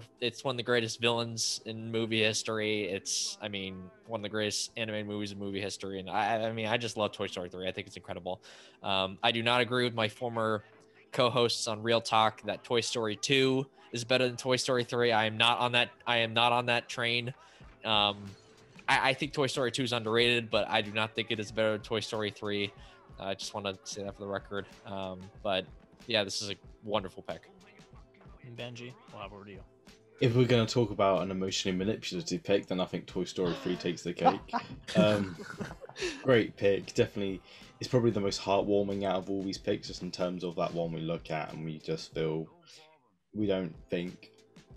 in movie history. It's, I mean, one of the greatest animated movies in movie history. And I mean, I just love Toy Story 3. I think it's incredible. I do not agree with my former co-hosts on Real Talk that Toy Story 2 is better than Toy Story 3. I am not on that train. I think Toy Story 2 is underrated, but I do not think it is better than Toy Story 3. I just want to say that for the record. But yeah, this is a wonderful pick. Benji, we'll have over to you. If we're going to talk about an emotionally manipulative pick, then I think Toy Story 3 takes the cake. Great pick. Definitely, it's probably the most heartwarming out of all these picks, just in terms of that one we look at and we just feel we don't think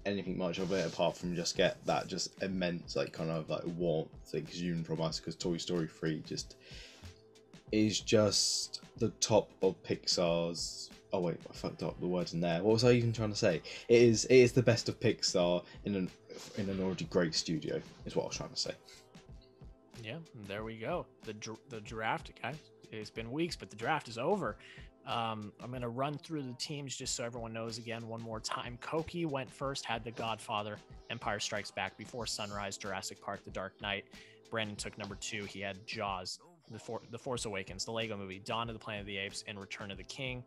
anything much of it apart from just get that just immense like kind of like warmth exude from us, because Toy Story 3 just is just the top of Pixar's. Oh wait, I fucked up the words in there. What was I even trying to say? It is the best of Pixar in an already great studio, is what I was trying to say. Yeah, there we go. The draft, guys. It's been weeks, but the draft is over. I'm going to run through the teams just so everyone knows again one more time. Koki went first, had The Godfather, Empire Strikes Back, Before Sunrise, Jurassic Park, The Dark Knight. Brandon took number 2. He had Jaws, The Force Awakens, The Lego Movie, Dawn of the Planet of the Apes, and Return of the King.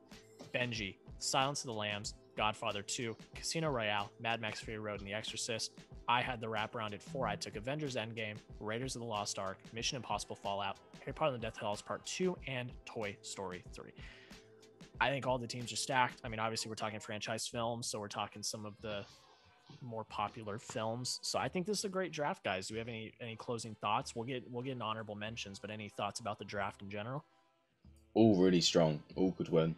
Benji, Silence of the Lambs, Godfather 2, Casino Royale, Mad Max Fury Road, and The Exorcist. I had the wraparound at 4. I took Avengers Endgame, Raiders of the Lost Ark, Mission Impossible Fallout, Harry Potter and the Deathly Hallows Part 2, and Toy Story 3. I think all the teams are stacked. I mean, obviously we're talking franchise films, so we're talking some of the more popular films. So I think this is a great draft, guys. Do we have any closing thoughts? We'll get in honorable mentions, but any thoughts about the draft in general? All really strong. All could win.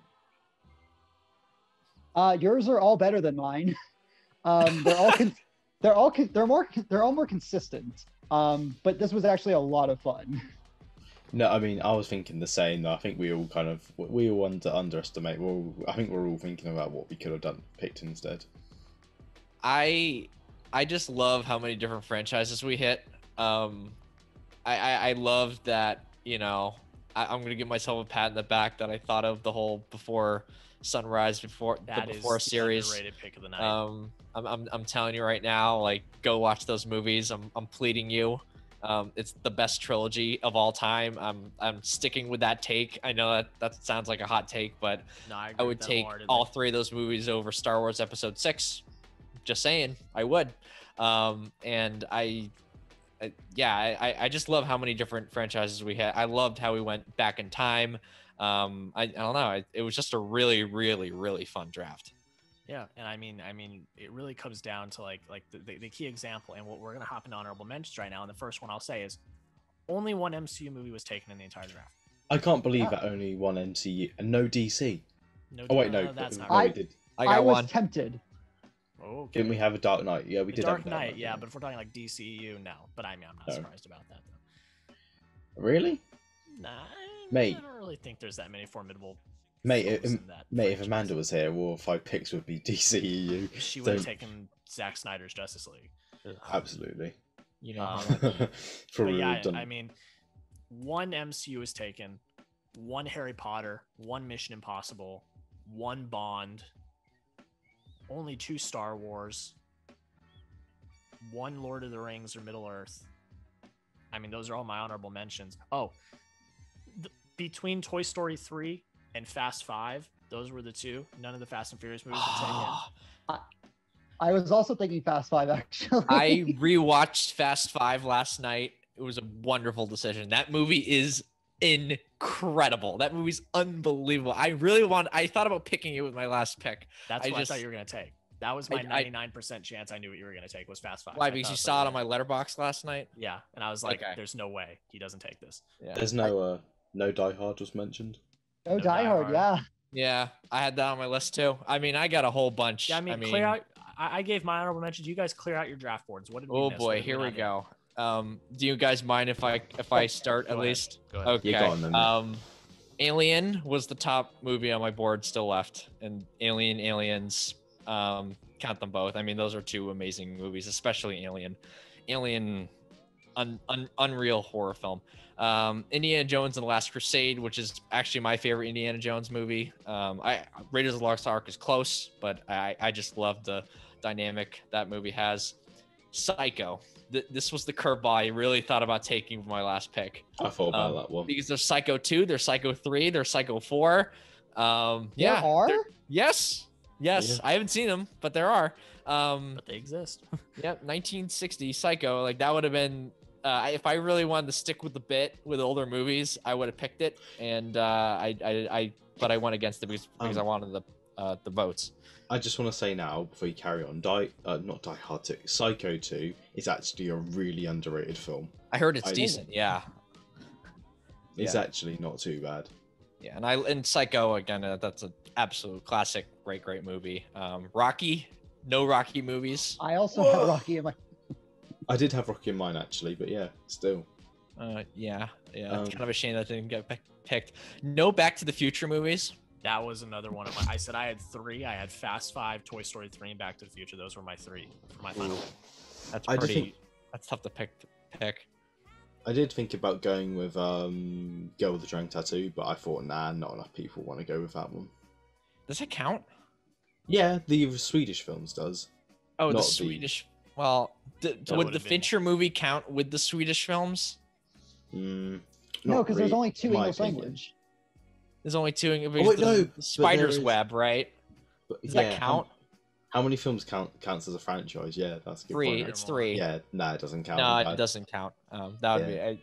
Yours are all better than mine. They're all they're all more consistent. But this was actually a lot of fun. No, I mean, I was thinking the same. I think we all underestimate. I think we're all thinking about what we could have picked instead. I just love how many different franchises we hit. I love that, you know, I'm gonna give myself a pat in the back that I thought of the whole Before Sunrise, before series. Underrated pick of the night. I'm telling you right now, like, go watch those movies. I'm pleading you. It's the best trilogy of all time. I'm sticking with that take. I know that sounds like a hot take, but No, I would take all three of those movies over Star Wars Episode 6. Just saying, I would. And I just love how many different franchises we had. I loved how we went back in time. I don't know. It was just a really, really, really fun draft. Yeah, and I mean, it really comes down to like the key example, and what we're gonna hop into honorable mentions right now. And the first one I'll say is only one MCU movie was taken in the entire draft. I can't believe that only one MCU and no DC. No, Oh wait, no, that's not no, right. we did. I was one. tempted. Okay. Didn't we have a Dark Knight? Yeah, we did. Dark have a Knight, yeah, but if we're talking like DCEU, no. But I mean, I'm not No. surprised about that though. Really, Nah, Mate. I don't really think there's that many formidable. mate? films in that Mate, if franchise. Amanda was here, all 5 picks would be DCEU. She would have So- taken Zack Snyder's Justice League. Absolutely. You know, For But real, yeah, done. I mean, one MCU was taken, one Harry Potter, one Mission Impossible, one Bond, only 2 Star Wars, one Lord of the Rings or Middle Earth. I mean, those are all my honorable mentions. Oh, between Toy Story 3 and Fast 5, those were the 2. None of the Fast and Furious movies were taken. I was also thinking Fast Five, actually. I rewatched Fast 5 last night. It was a wonderful decision. That movie is incredible. That movie's unbelievable. I thought about picking it with my last pick. That's I what just- I thought you were going to take. That was my I- 99% chance I knew what you were going to take was Fast 5. Why? I Because thought you that's saw what it you on my were letterbox last night. gonna- Yeah, and I was like, Okay. there's no way he doesn't take this. Yeah. There's no Die Hard was mentioned. Oh, No, Die Die Hard, Hard. yeah. Yeah, I had that on my list too. I mean, I got a whole bunch. Yeah, I mean, clear out. I gave my honorable mentions. You guys clear out your draft boards. What did we Oh miss? What boy, did here we not hit? go. Do you guys mind if I start Go at ahead. least? Go ahead. Okay. Yeah, go on then, mate. Alien was the top movie on my board, still left, and Aliens. Count them both. I mean, those are 2 amazing movies, especially Alien, unreal horror film. Indiana Jones and the Last Crusade, which is actually my favorite Indiana Jones movie. Raiders of the Lost Ark is close, but I just love the dynamic that movie has. Psycho. This was the curveball I really thought about taking with my last pick. I thought about that one. Because there's Psycho 2, there's Psycho 3, there's Psycho 4. Yeah. There are? Yes. Yeah. I haven't seen them, but there are. But they exist. Yep, 1960 Psycho. Like, that would have been if I really wanted to stick with the bit with older movies, I would have picked it. And but I went against it because I wanted the votes. I just want to say now before you carry on, not Die Hard 2, Psycho 2 is actually a really underrated film. I heard it's I- decent. Yeah. It's Yeah. actually not too bad. Yeah, and Psycho again. That's an absolute classic, great movie. Rocky, no Rocky movies. I also have Rocky in my. I did have Rocky in mine actually, but yeah, still. Yeah. It's kind Um, of a shame that didn't get picked. No Back to the Future movies. That was another one of my. I said I had 3. I had Fast 5, Toy Story 3, and Back to the Future. Those were my 3 for my final. That's I just pretty. think- That's tough to pick. I did think about going with Girl with the Dragon Tattoo, but I thought, nah, not enough people want to go with that one. Does it count? Yeah, the Swedish films does. Oh, Not the the- Swedish. Well, would the would've been- Fincher movie count with the Swedish films? No, Not because there's really, only 2 in my English opinion. language. There's only 2. wait, no, but Spider's there is- Web, right? But, Does yeah, that count? How many films counts as a franchise? Yeah, that's a good 3. point. It's 3. Yeah, nah, it doesn't count. No, I- it doesn't count. That would be.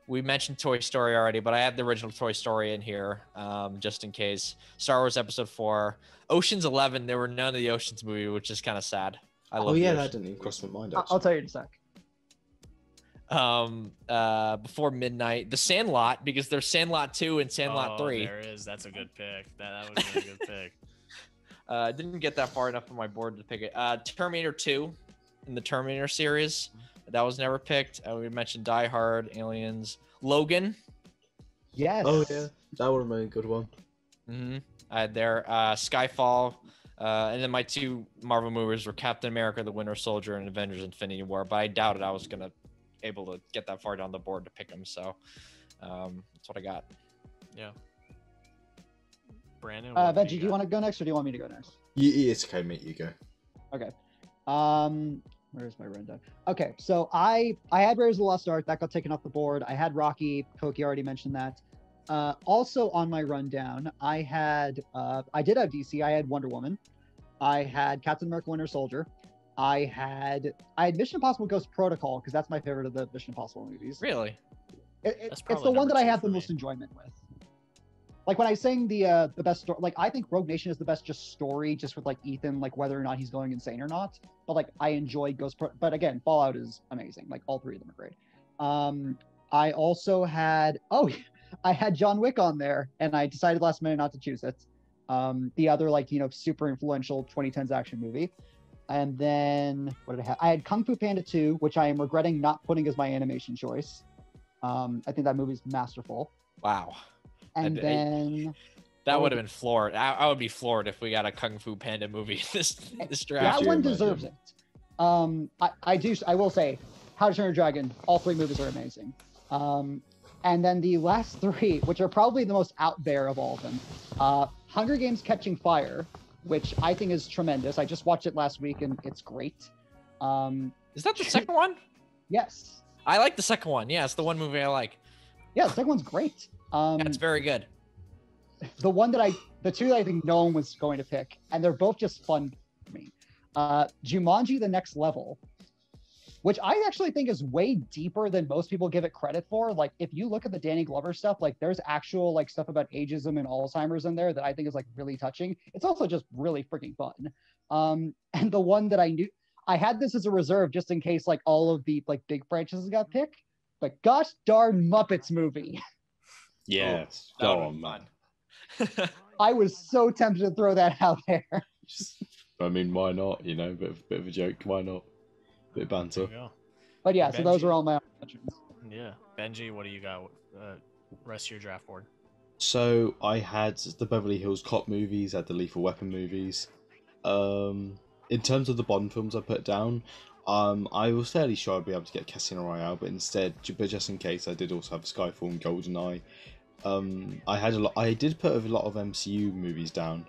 We mentioned Toy Story already, but I have the original Toy Story in here, just in case. Star Wars Episode 4, Ocean's 11. There were none of the Ocean's movie, which is kind of sad. I love. Oh the yeah, Ocean- that didn't even cross my mind. I'll Actually. tell you in a sec. Before Midnight, The Sandlot, because there's Sandlot 2 and Sandlot 3. There is. That's a good pick. That was a really good pick. Didn't get that far enough on my board to pick it. Terminator 2 in the Terminator series. That was never picked. We mentioned Die Hard, Aliens, Logan. Yes. Oh yeah, that would have been a good one. Mm-hmm. I had there Skyfall, and then my 2 Marvel movies were Captain America: The Winter Soldier and Avengers: Infinity War. But I doubted I was gonna able to get that far down the board to pick them. So that's what I got. Yeah. Brandon, what Benji, do you got? want to go next, or do you want me to go next? It's okay, mate. You go. Okay. Where's my rundown? Okay, so I had Raiders of the Lost Ark that got taken off the board. I had Rocky. Koki already mentioned that. Also on my rundown, I did have DC. I had Wonder Woman. I had Captain America: Winter Soldier. I had Mission Impossible: Ghost Protocol because that's my favorite of the Mission Impossible movies. Really? It's probably the one number that I 2 have for the me. most enjoyment with. Like when I sang the best story, like I think Rogue Nation is the best just story, just with like Ethan, like whether or not he's going insane or not. But like I enjoy but again, Fallout is amazing. Like all 3 of them are great. I also had I had John Wick on there, and I decided last minute not to choose it. The other super influential 2010s action movie. And then what did I have? I had Kung Fu Panda 2, which I am regretting not putting as my animation choice. I think that movie's masterful. Wow. And then That would have been floored. I would be floored if we got a Kung Fu Panda movie this draft. that one imagine? deserves it. I will say, How to Train Your Dragon, all 3 movies are amazing. And then the last 3, which are probably the most out there of all of them, Hunger Games: Catching Fire, which I think is tremendous. I just watched it last week and it's great. Is that the second one? Yes. I like the second one. Yeah, it's the one movie I like. Yeah, the second one's great. That's very good. The 2 that I think no one was going to pick, and they're both just fun for me. Jumanji: The Next Level, which I actually think is way deeper than most people give it credit for. Like, if you look at the Danny Glover stuff, like there's actual like stuff about ageism and Alzheimer's in there that I think is like really touching. It's also just really freaking fun. And the one that I had this as a reserve just in case like all of the like big franchises got picked. But gosh darn Muppets movie. Yes. That Go would've on, been man. fun. I was so tempted to throw that out there. I mean, why not? You know, bit of a joke. Why not? Bit of There banter. you go. But yeah, so those Benji? are all my options. Yeah. Benji, what do you got? Rest of your draft board. So I had the Beverly Hills Cop movies, I had the Lethal Weapon movies. In terms of the Bond films I put down, I was fairly sure I'd be able to get Casino Royale, but instead, but just in case, I did also have Skyfall and GoldenEye. I did put a lot of MCU movies down,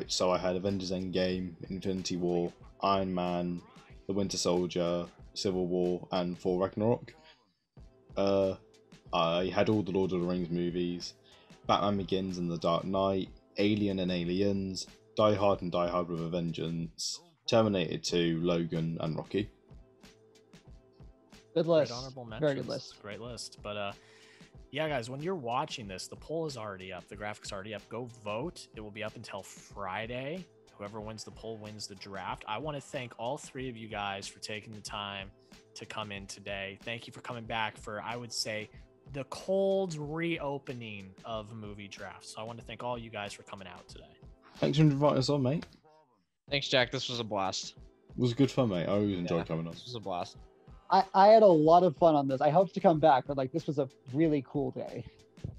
so I had Avengers Endgame, Infinity War, Iron Man, The Winter Soldier, Civil War, and Thor Ragnarok. I had all the Lord of the Rings movies, Batman Begins and The Dark Knight, Alien and Aliens, Die Hard and Die Hard with a Vengeance, Terminator 2, Logan, and Rocky. Good Great list. honorable mentions. Very good list. Great list. But yeah, guys, when you're watching this, the poll is already up. The graphics are already up. Go vote. It will be up until Friday. Whoever wins the poll wins the draft. I want to thank all 3 of you guys for taking the time to come in today. Thank you for coming back for, I would say, the cold reopening of movie drafts. So I want to thank all you guys for coming out today. Thanks for inviting us on, mate. Thanks, Jack. This was a blast. It was good fun, mate. I always enjoy Yeah. coming on. This was a blast. I had a lot of fun on this. I hope to come back, but like this was a really cool day.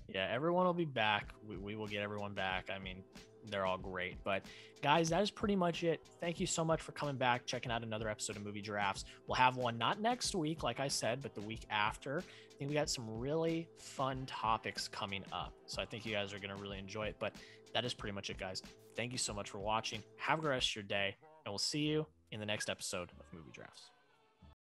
Yeah, everyone will be back. We will get everyone back. I mean, they're all great. But guys, that is pretty much it. Thank you so much for coming back, checking out another episode of Movie Drafts. We'll have one not next week, like I said, but the week after. I think we got some really fun topics coming up. So I think you guys are going to really enjoy it. But that is pretty much it, guys. Thank you so much for watching. Have a great rest of your day, and we'll see you in the next episode of Movie Drafts.